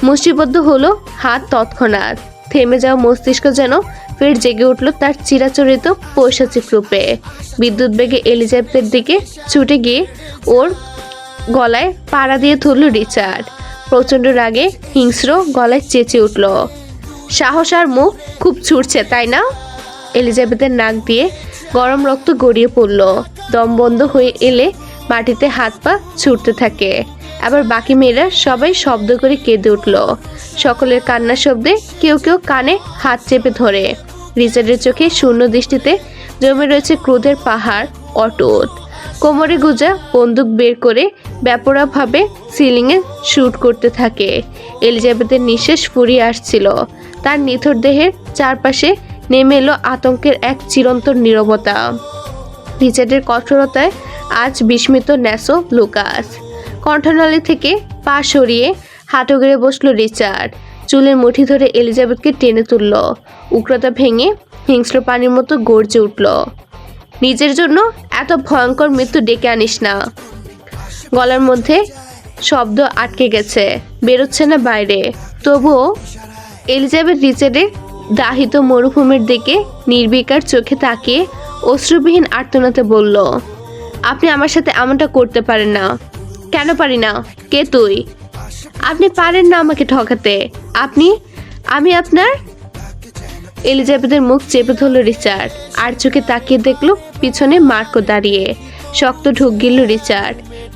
মুষ্টিবদ্ধ হলো হাত। তৎক্ষণাৎ থেমে যাওয়া মস্তিষ্ক যেন ফের জেগে উঠল তার চিরাচরিত পৈশাচিক রূপে। বিদ্যুৎ বেগে এলিজাবেথের দিকে ছুটে গিয়ে ওর গলায় পাড়া দিয়ে ধরল রিচার্ড। প্রচণ্ড রাগে হিংস্র গলায় চেঁচিয়ে উঠল, সাহস আর মুখ খুব ছুটছে তাই না? এলিজাবেথের নাক দিয়ে গরম রক্ত গড়িয়ে পড়ল। দম বন্ধ হয়ে এলে মাটিতে হাত পা ছুটতে থাকে। আবার বাকি মেয়েরা সবাই শব্দ করে কেঁদে উঠল। সকলের কান্নার শব্দে কেউ কেউ কানে হাত চেপে ধরে। রিচার্ডের চোখে শূন্য দৃষ্টিতে জমে রয়েছে ক্রোধের পাহাড় অটুট। কোমরে গুজা বন্দুক বের করে ব্যাপরাভাবে সিলিংয়ে শুট করতে থাকে। এলিজাবেথের নিঃশ্বাস ফুরিয়ে আসছিল। তার নিথর দেহের চারপাশে নেমে এলো আতঙ্কের এক চিরন্তন নীরবতা। রিচার্ডের কঠোরতায় আজ বিস্মিত ন্যাসো লুকাস। কণ্ঠনালী থেকে পা সরিয়ে হাঁটু গেড়ে বসলো রিচার্ড। চুলের মুঠি ধরে এলিজাবেথকে টেনে তুলল। উগ্রতা ভেঙে হিংস্র পানির মতো গর্জে উঠল, নিজের জন্য এত ভয়ঙ্কর মৃত্যু ডেকে আনিস না। গলার মধ্যে শব্দ আটকে গেছে, বেরোচ্ছে না বাইরে। তবুও এলিজাবেথ রিচার্ডের দাহিত মরুভূমির দিকে নির্বিকার চোখে তাকিয়ে অশ্রুবিহীন আর্তনাতে বলল, আপনি আমার সাথে এমনটা করতে পারেন না। কেন পারি না? কে তুই? আপনি পারেন না আমাকে ঠকাতে। আমি আপনার। এলিজাবেথের মুখ চেপে ধরল রিচার্ড। আর চোখে তাকিয়ে দেখল পিছনে মার্কো দাঁড়িয়ে। শক্ত ঢুক গিল রিচার্ড।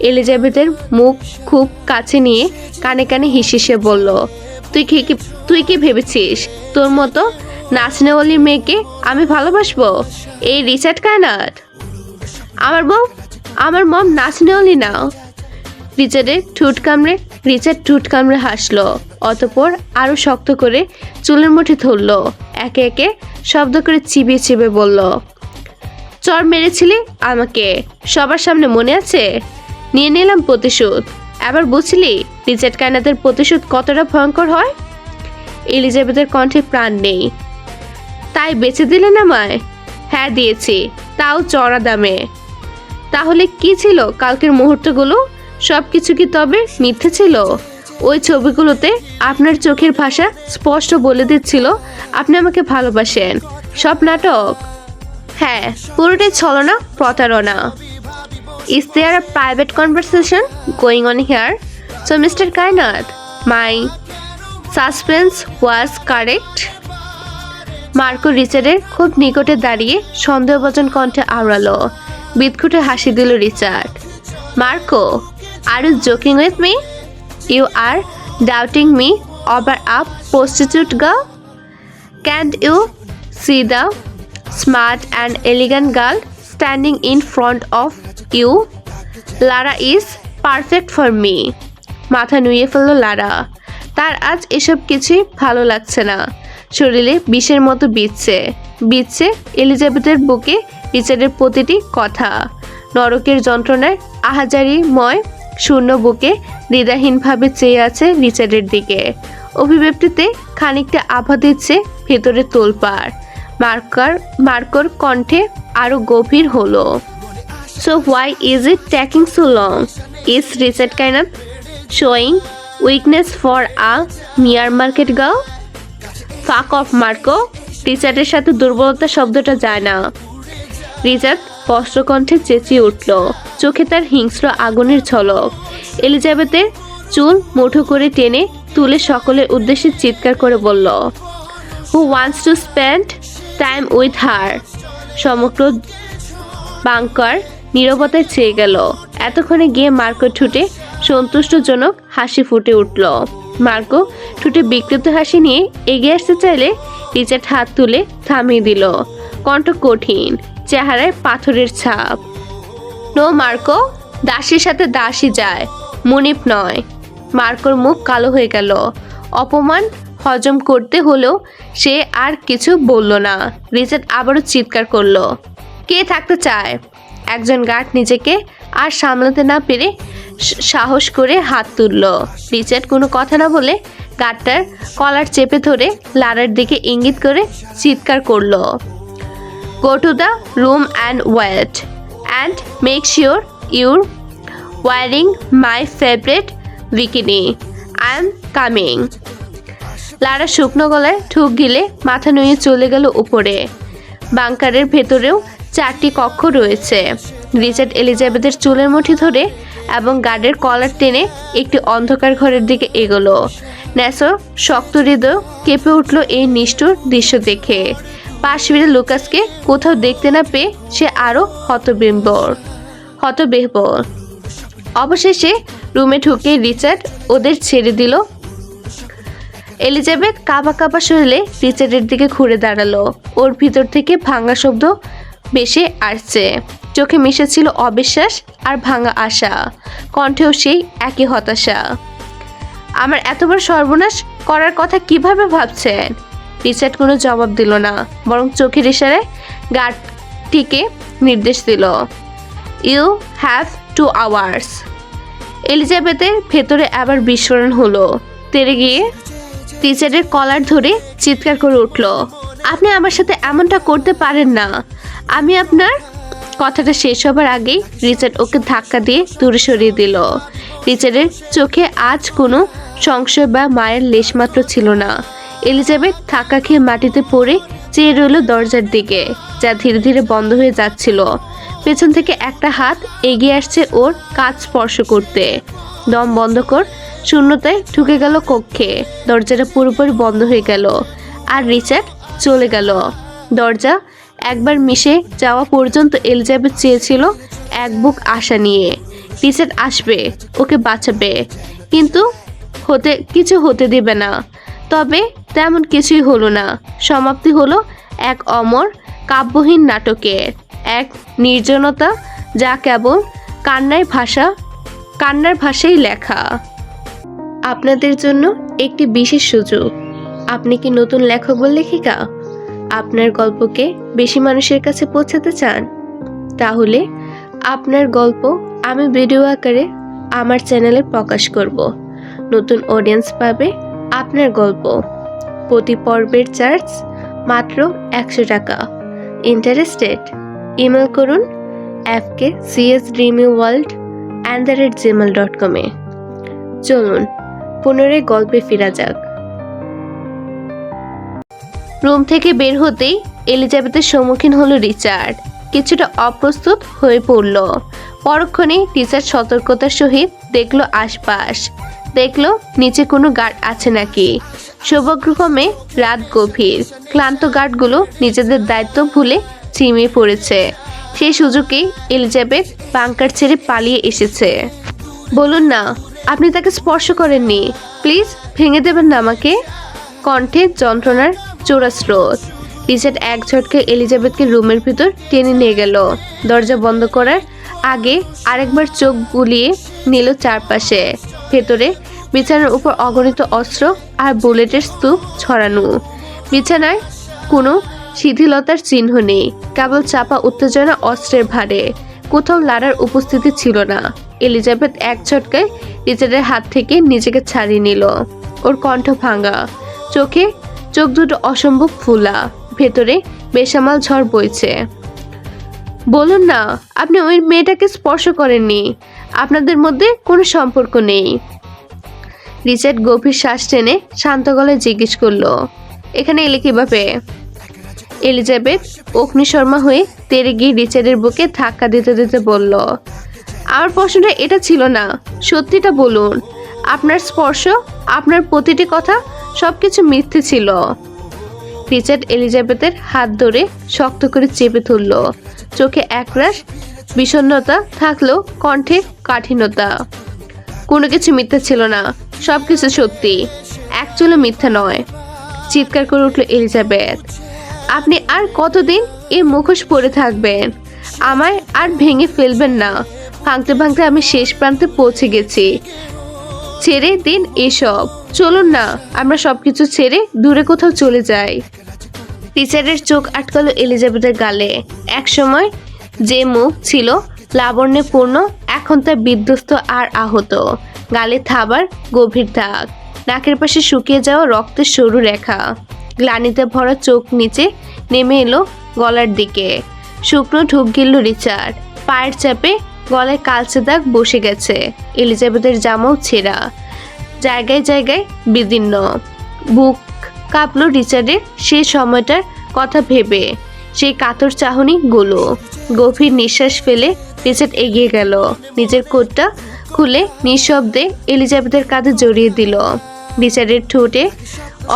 এলিজাবেথের মুখ খুব কাছে নিয়ে কানে কানে হিসিসে বলল, তুই কি ভেবেছিস তোর মতো নাচনেওয়ালির মেয়েকে আমি ভালোবাসবো? এই রিচার্ড কায়নাট আমার মম নাচনেওয়ালি না। রিচার্ড ঠোঁট কামড়ে হাসলো। অতঃপর আরো শক্ত করে চুলের মুঠি ধরল। একে একে শব্দ করে চিবিয়ে চিবিয়ে বলল, চর মেরেছিলি আমাকে সবার সামনে, মনে আছে? নিয়ে নিলাম প্রতিশোধ। এবার বুঝলি রিচার্ড কায়নাতের প্রতিশোধ কতটা ভয়ঙ্কর হয়? এলিজাবেথের কণ্ঠে প্রাণ নেই। তাই বেঁচে দিলেন আমায়? হ্যাঁ দিয়েছি, তাও চড়া দামে। তাহলে কি ছিল কালকের মুহূর্তগুলো? সব কিছু কি তবে মিথ্যে ছিল? ওই ছবিগুলোতে আপনার চোখের ভাষা স্পষ্ট বলে দিচ্ছিল আপনি আমাকে ভালোবাসেন। সব নাটক। হ্যাঁ, পুরোটাই ছলনা, প্রতারণা। Is there a private conversation going on here? So Mr. Kainat, my suspense was correct. Marco রিচার্ডের খুব নিকটে দাঁড়িয়ে সন্দেহভাজন কণ্ঠে আওড়ালো। বিদঘুটে হাসি দিল Richard. Marco, are you joking with me? You are doubting me over a prostitute girl? Can't you see the smart and elegant girl standing in front of you? Lara is perfect for me. মাথা নুয়ে ফেলল লারা। তার আজ এসব কিছুই ভালো লাগছে না। শরীরে বিষের মতো বিচ্ছে এলিজাবেথের বুকে রিচার্ডের প্রতিটি কথা। নরকের যন্ত্রণায় আহাজারিময় শূন্য বুকে দ্বিধাহীনভাবে চেয়ে আছে রিচার্ডের দিকে। অভিব্যক্তিতে খানিকটা আভা দিচ্ছে ভেতরে তোলপাড়। মার্কোর কণ্ঠে আরো গভীর হলো। So why is it taking so long? Is Richard Kainat showing weakness for a mere market girl? Fuck off, Marco. রিচার্ডের সাথে দুর্বলতা শব্দটা যায় না। রিচার্ড স্পষ্ট কণ্ঠে চেঁচিয়ে উঠল, চোখে তার হিংস্র আগুনের ঝলক। এলিজাবেথের চুল মুঠো করে টেনে তুলে সকলের উদ্দেশ্যে চিৎকার করে বলল, who wants to spend time with her. সমগ্র বাংকার নীরবতায় চেয়ে গেল। এতক্ষণে গিয়ে মার্কোর ঠোঁটে সন্তুষ্টজনক হাসি ফুটে উঠল। মার্কো ঠোঁটে বিকৃত হাসি নিয়ে এগিয়ে আসতে চাইলে রিচার্ড হাত তুলে থামিয়ে দিল, কণ্ঠ কঠিন, চেহারায় পাথরের ছাপ। নো মার্কো, দাসীর সাথে দাসী যায়, মুনিপ নয়। মার্কোর মুখ কালো হয়ে গেল। অপমান হজম করতে হলেও সে আর কিছু বলল না। রিচার্ড আবারও চিৎকার করলো, কে থাকতে চায়? একজন গার্ড নিজেকে আর সামলাতে না পেরে সাহস করে হাত তুলল। রিচার্ড কোনো কথা না বলে গার্ডটার কলার চেপে ধরে লারার দিকে ইঙ্গিত করে চিৎকার করলো, go to the room and wait and make sure you're wearing my favourite bikini, I am coming. Lara শুকনো গলায় ঠুক গিলে মাথা নুয়ে চলে গেল উপরে। বাংকারের ভেতরেও 4টি কক্ষ রয়েছে। রিচার্ড এলিজাবেথের চুলের মুঠি ধরে এবং গার্ডের কলার টেনে একটি অন্ধকার ঘরের দিকে এগোলো। ন্যাসো শক্ত হৃদয় কেঁপে উঠল এই নিষ্ঠুর দৃশ্য দেখে। পাশ ফিরে লুকাসকে কোথাও দেখতে না পেয়ে সে আরও হতবিহ্বল। অবশেষে রুমে ঢুকে রিচার্ড ওদের ছেড়ে দিল। এলিজাবেথ কাঁপা কাঁপা শরীরে রিচার্ডের দিকে ঘুরে দাঁড়ালো। ওর ভিতর থেকে ভাঙা শব্দ বেশি আসছে। চোখে মিশেছিল অবিশ্বাস আর ভাঙা আশা, কণ্ঠেও সেই একই হতাশা। আমার এত বড় সর্বনাশ করার কথা কিভাবে ভাবছেন? রিচার্ড কোনো জবাব দিল না, বরং চোখের ইশারায় গার্ডটিকে নির্দেশ দিল, ইউ হ্যাভ 2 আওয়ার্স। এলিজাবেথের ভেতরে আবার বিস্ফোরণ হলো। তেড়ে গিয়ে রিচার্ডের কলার ধরে চিৎকার করে উঠল, আপনি আমার সাথে এমনটা করতে পারেন না। আমি আপনার কথাটা শেষ হবার আগেই রিচার্ড ওকে ধাক্কা দিয়ে দূরে সরিয়ে দিল। রিচার্ডের চোখে আজ কোনো সংশয় বা মায়ের লেশমাত্র ছিল না। এলিজাবেথ ধাক্কা খেয়ে মাটিতে পড়ে চেয়ে রইল দরজার দিকে, যা ধীরে ধীরে বন্ধ হয়ে যাচ্ছিল। পেছন থেকে একটা হাত এগিয়ে আসছে ওর কাঁধ স্পর্শ করতে। দম বন্ধ কর শূন্যতায় ঢুকে গেল কক্ষে। দরজাটা পুরোপুরি বন্ধ হয়ে গেল আর রিচার্ড চলে গেল। দরজা একবার মিশে যাওয়া পর্যন্ত এলিজাবেথ চেয়েছিল এক বুক আশা নিয়ে, রিচার্ড আসবে, ওকে বাঁচাবে, কিন্তু কিছু হতে দেবে না। তবে তেমন কিছুই হলো না। সমাপ্তি হলো এক অমর কাব্যহীন নাটকের, এক নির্জনতা যা কেবল কান্নার ভাষায় লেখা। আপনাদের জন্য একটি বিশেষ সুযোগ। আপনি কি নতুন লেখক বা লেখিকা? আপনার গল্পকে বেশি মানুষের কাছে পৌঁছাতে চান? তাহলে আপনার গল্প আমি ভিডিও আকারে আমার চ্যানেলে প্রকাশ করব। নতুন অডিয়েন্স পাবে আপনার গল্প। প্রতি পর্বের চার্জ মাত্র 100 টাকা। ইন্টারেস্টেড? ইমেল করুন fkcsdreamyworld@gmail.com এ। চলুন পুনরায় গল্পে ফেরা যাক। রুম থেকে বের হতেই এলিজাবেথের সম্মুখীন হলো রিচার্ড। কিছুটা অপ্রস্তুত হয়ে পড়ল। পরক্ষণে রিচার্ড সতর্কতার সহিত দেখলো আশপাশ, দেখলো নিচে কোনো গার্ড আছে নাকি। সৌভাগ্যক্রমে রাত গভীর। ক্লান্ত গার্ডগুলো নিজেদের দায়িত্ব ভুলে ঝিমিয়ে পড়েছে। সেই সুযোগেই এলিজাবেথ বাংকার ছেড়ে পালিয়ে এসেছে। বলুন না আপনি তাকে স্পর্শ করেননি, প্লিজ ভেঙে দেবেন না আমাকে। কণ্ঠে যন্ত্রণার চোরা স্রোত। রিচার্ড এক ঝটকে এলিজাবেথকে রুমের ভিতর টেনে নিয়ে গেল। দরজা বন্ধ করার আগে আরেকবার চোখ বুলিয়ে নিল চারপাশে। ভেতরে বিছানার উপর অগণিত অস্ত্র আর বুলেটের স্তূপ ছড়ানো। বিছানায় কোনো শিথিলতার চিহ্ন নেই, কেবল চাপা উত্তেজনা অস্ত্রের ভারে। কোথাও লারার উপস্থিতি ছিল না। এলিজাবেথ এক ঝটকায় রিচার্ডের হাত থেকে নিজেকে ছাড়িয়ে নিল। ওর কণ্ঠ ভাঙা, চোখ দুটো অসম্ভব ফুলা, ভেতরে বেসামাল ঝড় বইছে। বলুন না আপনি ওই মেয়েটাকে স্পর্শ করেননি, আপনাদের মধ্যে কোনো সম্পর্ক নেই। রিচার্ড গভীর শ্বাস টেনে শান্ত গলায় জিজ্ঞেস করলো, এখানে এলে কিভাবে? এলিজাবেথ অগ্নিশর্মা হয়ে তেড়ে গিয়ে রিচার্ডের বুকে ধাক্কা দিতে দিতে বলল, আমার প্রশ্নটা এটা ছিল না, সত্যিটা বলুন। আপনার স্পর্শ, আপনার প্রতিটি কথা, সবকিছু মিথ্যে ছিল। রিচার্ড এলিজাবেথের হাত ধরে শক্ত করে চেপে ধরল। চোখে একরাশ বিষণ্ণতা থাকলেও কণ্ঠে কাঠিন্যতা। কোনো কিছু মিথ্যা ছিল না, সবকিছু সত্যি, একচুয়ালি মিথ্যা নয়। চিৎকার করে উঠল এলিজাবেথ। আপনি আর কতদিন এই মুখোশ পরে থাকবেন? আমায় আর ভেঙে ফেলবেন না। ভাঙতে ভাঙতে আমি শেষ প্রান্তে পৌঁছে গেছি। ছেড়ে দিন এসব, চলুন না আমরা সবকিছু ছেড়ে দূরে কোথাও চলে যাই। রিচার্ডের চোখ আটকালো এলিজাবেথের গালে। একসময় যে মুখ ছিল লাবণ্যে পূর্ণ, এখন তা বিধ্বস্ত আর আহত। গালে থাবার গভীর দাগ, নাকের পাশে শুকিয়ে যাওয়া রক্তের সরু রেখা। গ্লানিতে ভরা চোখ নিচে নেমে এলো গলার দিকে। শুকনো ঢুক গিলল রিচার্ড। পায়ের চাপে গলায় কালচে দাগ বসে গেছে। এলিজাবেথের জামাও ছেঁড়া, জায়গায় জায়গায় বিদীর্ণ। বুক কাঁপলো রিচার্ডের সেই সময়টার কথা ভেবে। সেই কাতর চাহনি গুলো। গভীর নিঃশ্বাস ফেলে রিচার্ড এগিয়ে গেল। নিজের কোটটা খুলে নিঃশব্দে এলিজাবেথের কাঁধে জড়িয়ে দিল। রিচার্ডের ঠোঁটে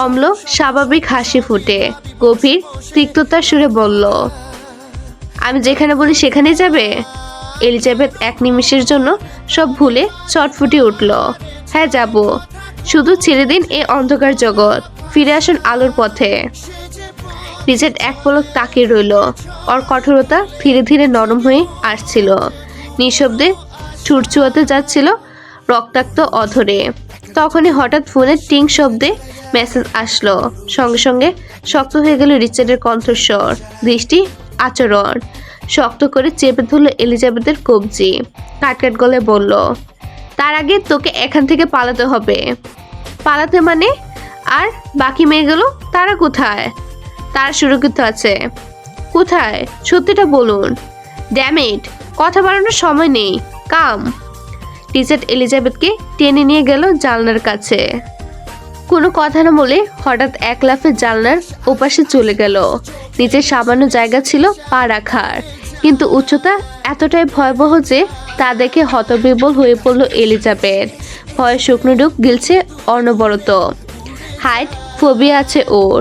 অম্ল স্বাভাবিক হাসি ফুটে। গভীর তিক্ততার সুরে বলল, আমি যেখানে বলি সেখানে যাবে? এলিজাবেথ এক নিমিষের জন্য সব ভুলে চটফুটে উঠল। হ্যাঁ যাব, শুধু ছেড়ে দিন এই অন্ধকার জগৎ, ফিরে আসুন আলোর পথে। রিচার্ড এক পলক তাকিয়ে রইল। ওর কঠোরতা ধীরে ধীরে নরম হয়ে আসছিল। নিঃশব্দে ঠোঁট চুয়াতে যাচ্ছিল রক্তাক্ত অধরে। তখনই হঠাৎ ফোনের টিং শব্দে মেসেজ আসলো। সঙ্গে সঙ্গে শক্ত হয়ে গেল রিচার্ডের কণ্ঠস্বর, দৃষ্টি, আচরণ। শক্ত করে চেপে ধরল এলিজাবেথের কবজি। কাটকাট গলায় বলল, তার আগে তোকে এখান থেকে পালাতে হবে। পালাতে মানে? আর বাকি মেয়েগুলো তারা কোথায়? তারা সুরক্ষিত আছে। কোথায়? সত্যিটা বলুন। ড্যাম ইট, কথা বাড়ানোর সময় নেই, কাম। রিচার্ড এলিজাবেথকে টেনে নিয়ে গেল জানলার কাছে। কোনো কথা না বলে হঠাৎ এক লাফে জানলার ওপাশে চলে গেল। নিচের সামান্য জায়গা ছিল পা রাখার, কিন্তু উচ্চতা এতটাই ভয়াবহ যে তা দেখে হতবিহ্বল হয়ে পড়ল এলিজাবেথ। ভয়ে শুকনো ঢুক গিলছে অনবরত। হাইট ফোবিয়া আছে ওর।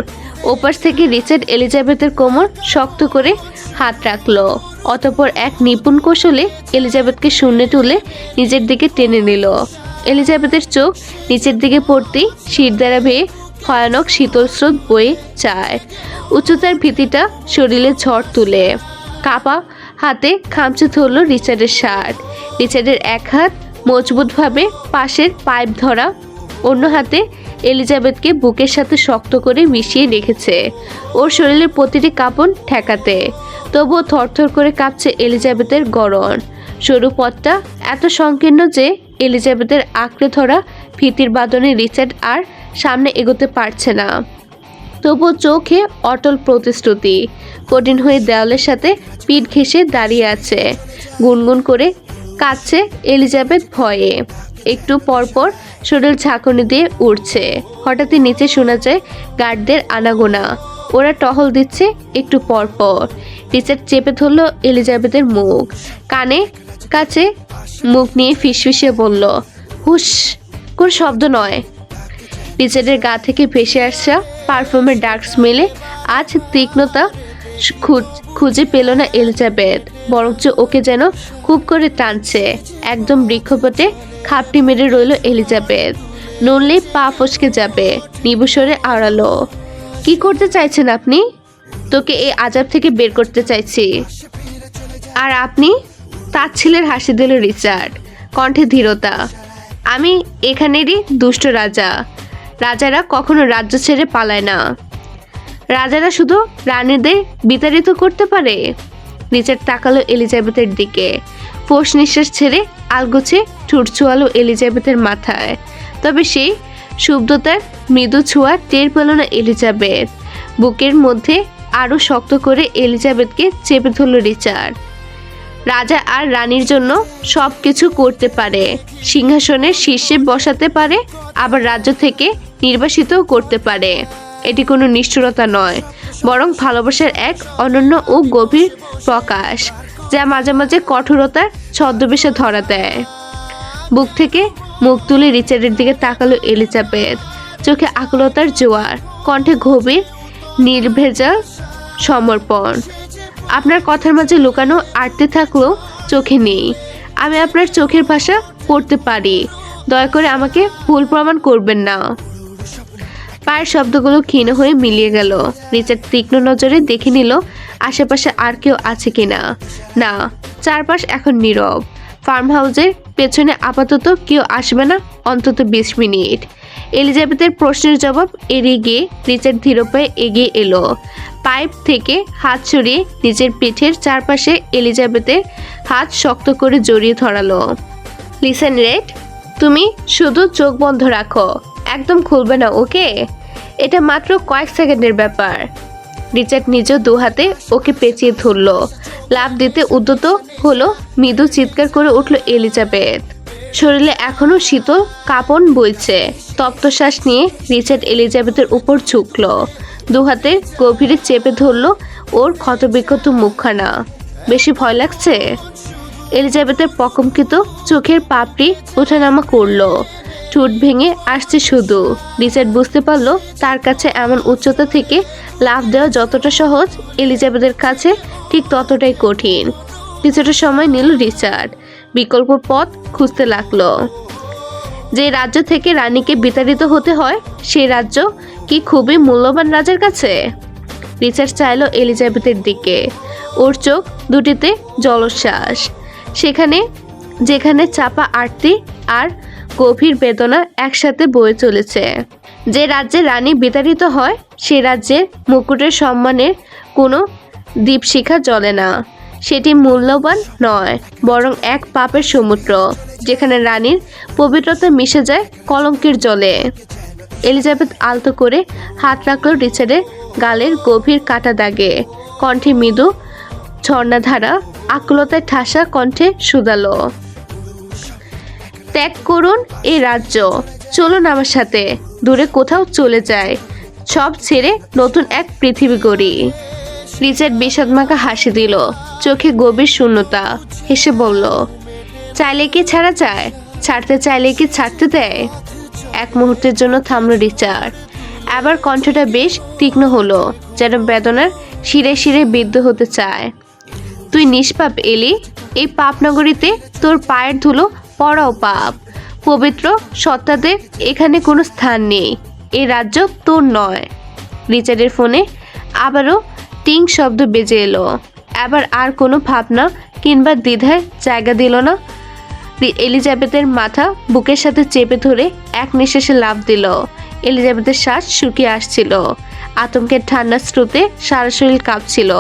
ওপাশ থেকে রিচার্ড এলিজাবেথের কোমর শক্ত করে হাত রাখলো। অতঃপর এক নিপুণ কৌশলে এলিজাবেথকে শূন্যে তুলে নিজের দিকে টেনে নিল। এলিজাবেথের চোখ নিচের দিকে পড়তেই শির দ্বারা বেয়ে ভয়ানক শীতল স্রোত বয়ে যায়। উচ্চতার ভীতিটা শরীরে ঝড় তুলে। কাপা হাতে খামচে ধরল রিচার্ডের শার্ট। রিচার্ডের এক হাত মজবুতভাবে পাশের পাইপ ধরা, অন্য হাতে এলিজাবেথকে বুকের সাথে শক্ত করে মিশিয়ে রেখেছে ওর শরীরের প্রতিটি কাঁপন ঠেকাতে। তবুও থরথর করে কাঁপছে এলিজাবেথের গড়ন। সরু পথটা এত সংকীর্ণ যে এলিজাবেথের আঁকড়ে ধরা ভীতির বাঁধনে রিচার্ড আর সামনে এগোতে পারছে না। তবুও চোখে অটল প্রতিশ্রুতি। কঠিন হয়ে দেওয়ালের সাথে পিঠ ঘেঁষে দাঁড়িয়ে আছে। গুনগুন করে কাঁদছে এলিজাবেথ ভয়ে। একটু পরপর শরীর ঝাঁকুনি দিয়ে উঠছে। হঠাৎই নিচে শোনা যায় গার্ডদের আনাগোনা। ওরা টহল দিচ্ছে একটু পরপর। রিচার্ড চেপে ধরল এলিজাবেথের মুখ। কানে কাছে মুখ নিয়ে ফিসফিসিয়ে বলল, হুশ, কোন শব্দ নয়। রিচার্ডের গা থেকে ভেসে আসা পারফিউমের ডার্ক স্মেলে আজ তীক্ষ্ণতা খুঁজে পেল না এলিজাবেথ, বরঞ্চ ওকে যেন খুব করে টানছে। একদম বৃক্ষপটে খাপটি মেরে রইল এলিজাবেথ। নড়লে পা ফসকে যাবে। নিবুসরে আড়ালো, কি করতে চাইছেন আপনি? তোকে এই আজাব থেকে বের করতে চাইছি। আর আপনি? তাচ্ছিলের হাসি দিল রিচার্ড, কণ্ঠে ধীরতা। আমি এখানেরই দুষ্ট রাজা। রাজারা কখনো রাজ্য ছেড়ে পালায় না। রাজারা শুধু রানীদের বিতাড়িত করতে পারে। রিচার্ড তাকালো এলিজাবেথের দিকে। ফোঁস নিঃশ্বাস ছেড়ে আলগোছে ঠোঁট ছোঁয়ালো এলিজাবেথের মাথায়। তবে সেই শুদ্ধতার মৃদু ছোঁয়া টের পেল না এলিজাবেথ। বুকের মধ্যে আরও শক্ত করে এলিজাবেথকে চেপে ধরল রিচার্ড। রাজা আর রানীর জন্য সব কিছু করতে পারে। সিংহাসনের শীর্ষে বসাতে পারে, আবার রাজ্য থেকে নির্বাসিতও করতে পারে। এটি কোনো নিষ্ঠুরতা নয়, বরং ভালোবাসার এক অনন্য ও গভীর প্রকাশ, যা মাঝে মাঝে কঠোরতার ছদ্মবেশে ধরা দেয়। বুক থেকে মুখ তুলে রিচার্ডের দিকে তাকালো এলিজাবেথ। চোখে আকুলতার জোয়ার, কণ্ঠে গভীর নির্ভেজাল সমর্পণ। আপনার কথার মাঝে লুকানো আটতে থাকলেও চোখে নেই। আমি আপনার চোখের ভাষা পড়তে পারি। দয়া করে আমাকে ভুল প্রমাণ করবেন না। পায়ের শব্দগুলো ক্ষীণ হয়ে মিলিয়ে গেল। রিচার্ড তীক্ষ্ণ নজরে দেখে নিল আশেপাশে আর কেউ আছে কিনা। না, চারপাশ এখন নীরব। ফার্ম হাউসের পেছনে আপাতত কেউ আসবে না, অন্তত 20 মিনিট। এলিজাবেথের প্রশ্নের জবাব এড়িয়ে গিয়ে রিচার্ড ধীর পায়ে এগিয়ে এলো। পাইপ থেকে হাত সরিয়ে নিজের পিঠের চারপাশে এলিজাবেথের হাত শক্ত করে জড়িয়ে ধরালো। লিসেন রেড, তুমি শুধু চোখ বন্ধ রাখো, একদম খুলবে না, ওকে? এটা মাত্র কয়েক সেকেন্ডের ব্যাপার। রিচার্ড নিজ দু হাতে ওকে পেঁচিয়ে ধরল। লাফ দিতে উদ্যত হলো। মৃদু চিৎকার করে উঠল এলিজাবেথ। শরীরে এখনো শীতল কাঁপন বইছে। তপ্ত শ্বাস নিয়ে রিচার্ড এলিজাবেথের উপর ঝুঁকল। দু হাতে গভীরে চেপে ধরল ওর ক্ষতবিক্ষত মুখখানা। বেশি ভয় লাগছে? এলিজাবেথের প্রকম্পিত চোখের পাপড়ি ওঠানামা করলো। ঠোঁট ভেঙে আসছে শুধু। রিচার্ড বুঝতে পারলো তার কাছে এমন উচ্চতা থেকে লাফ দেওয়া যতটা সহজ, এলিজাবেথের কাছে ঠিক ততটাই কঠিন। কিছুটা সময় নিল রিচার্ড। বিকল্প পথ খুঁজতে লাগলো। যে রাজ্য থেকে রানীকে বিতাড়িত হতে হয়, সেই রাজ্য কি খুবই মূল্যবান রাজার কাছে? রিচার্ড চাইল এলিজাবেথের দিকে। ওর চোখ দুটিতে জলোচ্ছ্বাস। যেখানে চাপা আরতি আর গভীর বেদনা একসাথে বয়ে চলেছে। যে রাজ্যে রানী বিতাড়িত হয়, সে রাজ্যের মুকুটের সম্মানের কোনো দীপশিখা জ্বলে না। সেটি মূল্যবান নয়, বরং এক পাপের সমুদ্র, যেখানে রানীর পবিত্রতা মিশে যায় কলঙ্কের জলে। এলিজাবেথ আলতো করে হাত রাখল রিচার্ডের গালের গভীর কাটা দাগে। কণ্ঠে মৃদু ঝর্ণাধারা, আকুলতায় ঠাসা কণ্ঠে শুধালো, ত্যাগ করুন এই রাজ্য, চলুন আমার সাথে, দূরে কোথাও চলে যায়, সব ছেড়ে নতুন এক পৃথিবী গড়ি। রিচার্ড বিষাদমাখা হাসি দিল, চোখে গভীর শূন্যতা। হেসে বলল, চাইলে কি ছাড়া যায়? ছাড়তে চাইলে কি ছাড়তে দেয়? এক মুহূর্তের জন্য থামল রিচার্ড। আবার কণ্ঠটা বেশ তীক্ষ্ণ হলো, যেন বেদনার শিরে শিরে বিদ্ধ হতে চায়। তুই নিষ্পাপ এলি। এই পাপ নগরীতে তোর পায়ের ধুলো পড়াও পাপ। পবিত্র সত্তাদের এখানে কোনো স্থান নেই। এই রাজ্য তোর নয়। রিচার্ডের ফোনে আবারও টিং শব্দ বেজে এলো। এবার আর কোনো ভাবনা কিংবা দ্বিধায় জায়গা দিল না। এলিজাবেথের মাথা বুকের সাথে চেপে ধরে এক নিঃশ্বাসে লাফ দিল। এলিজাবেথের শ্বাস শুকিয়ে আসছিল। আতঙ্কের ঠান্ডা স্রোতে সারা শরীর কাঁপছিল।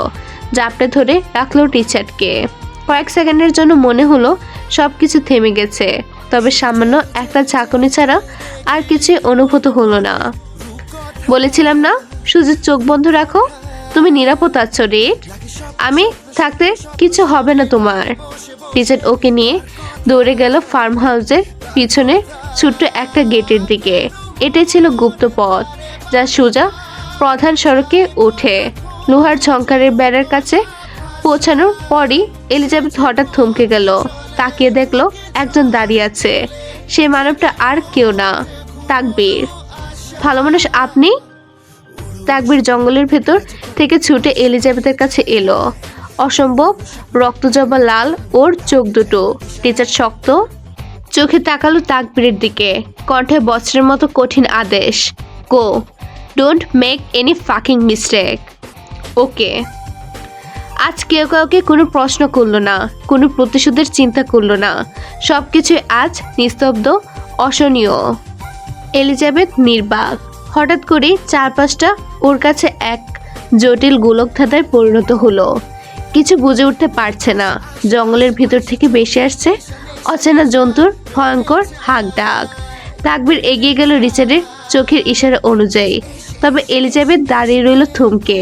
জাপটে ধরে রাখলো রিচার্ডকে। কয়েক সেকেন্ডের জন্য মনে হলো সব কিছু থেমে গেছে, তবে সামান্য একটা ঝাঁকুনি ছাড়া আর কিছু অনুভূত হলো না। বলেছিলাম না, শুধু চোখ বন্ধ রাখো, তুমি নিরাপদ আছো রেড। আমি থাকতে কিছু হবে না তোমার। রিচার্ড ওকে নিয়ে দৌড়ে গেল ফার্ম হাউসের পিছনে ছোট্ট একটা গেটের দিকে। এটাই ছিল গুপ্ত পথ, যা সোজা প্রধান সড়কে ওঠে। লোহার ঝংকারের বেড়ার কাছে পৌঁছানোর পরই এলিজাবেথ হঠাৎ থমকে গেল। তাকিয়ে দেখলো একজন দাঁড়িয়ে আছে। সে মানবটা আর কেউ না, তাকবীর। ভালো মানুষ আপনি? তাকবীর জঙ্গলের ভেতর থেকে ছুটে এলিজাবেথের কাছে এলো। অসম্ভব রক্তজবা লাল ওর চোখ দুটো। রিচার্ড শক্ত চোখে তাকালো তাকবীরের দিকে। কণ্ঠে বজ্রের মতো কঠিন আদেশ, go, don't make any fucking mistake. Okay. আজ কেউ কাউকে কোনো প্রশ্ন করলো না, কোনো প্রতিশোধের চিন্তা করলো না। সব কিছু আজ নিস্তব্ধ, অসহনীয়। এলিজাবেথ নির্বাক। হঠাৎ করেই চারপাশটা ওর কাছে এক জটিল গোলকধাঁধায় পরিণত হলো। কিছু বুঝে উঠতে পারছে না। জঙ্গলের ভিতর থেকে ভেসে আসছে অচেনা জন্তুর ভয়ঙ্কর হাঁক ডাক। তাকবীর এগিয়ে গেল রিচার্ডের চোখের ইশারা অনুযায়ী। তবে এলিজাবেথ দাঁড়িয়ে রইল থমকে।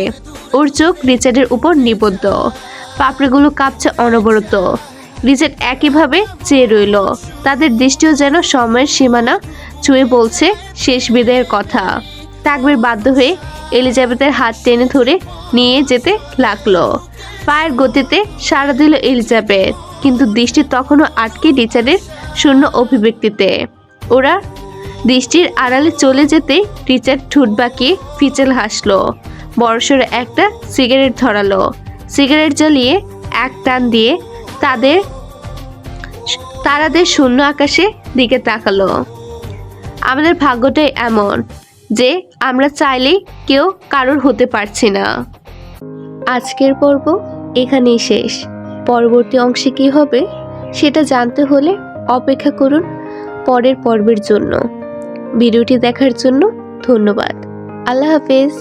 ওর চোখ রিচার্ডের উপর নিবদ্ধ। পাপড়িগুলো কাঁপছে অনবরত। রিচার্ড একইভাবে চেয়ে রইল। তাদের দৃষ্টিও যেন সময়ের সীমানা ছুঁয়ে বলছে শেষ বিদায়ের কথা। তাকবীর বাধ্য হয়ে এলিজাবেথের হাত টেনে ধরে নিয়ে যেতে লাগলো। পায়ের গতিতে সাড়া দিল এলিজাবেথ, কিন্তু দৃষ্টি তখনও আটকে রিচার্ডের শূন্য অভিব্যক্তিতে। ওরা দৃষ্টির আড়ালে চলে যেতে রিচার্ড ঠোঁট বাঁকিয়ে ফিচেল হাসলো। বড়সড় একটা সিগারেট ধরালো। সিগারেট জ্বালিয়ে এক টান দিয়ে তারাদের শূন্য আকাশে দিকে তাকালো। আমাদের ভাগ্যটাই এমন যে আমরা চাইলেই কেউ কারোর হতে পারছি না। আজকের পর্ব এখানেই শেষ। পরবর্তী অংশে কি হবে সেটা জানতে হলে অপেক্ষা করুন পরের পর্বের জন্য। ভিডিওটি দেখার জন্য ধন্যবাদ। আল্লাহ হাফেজ।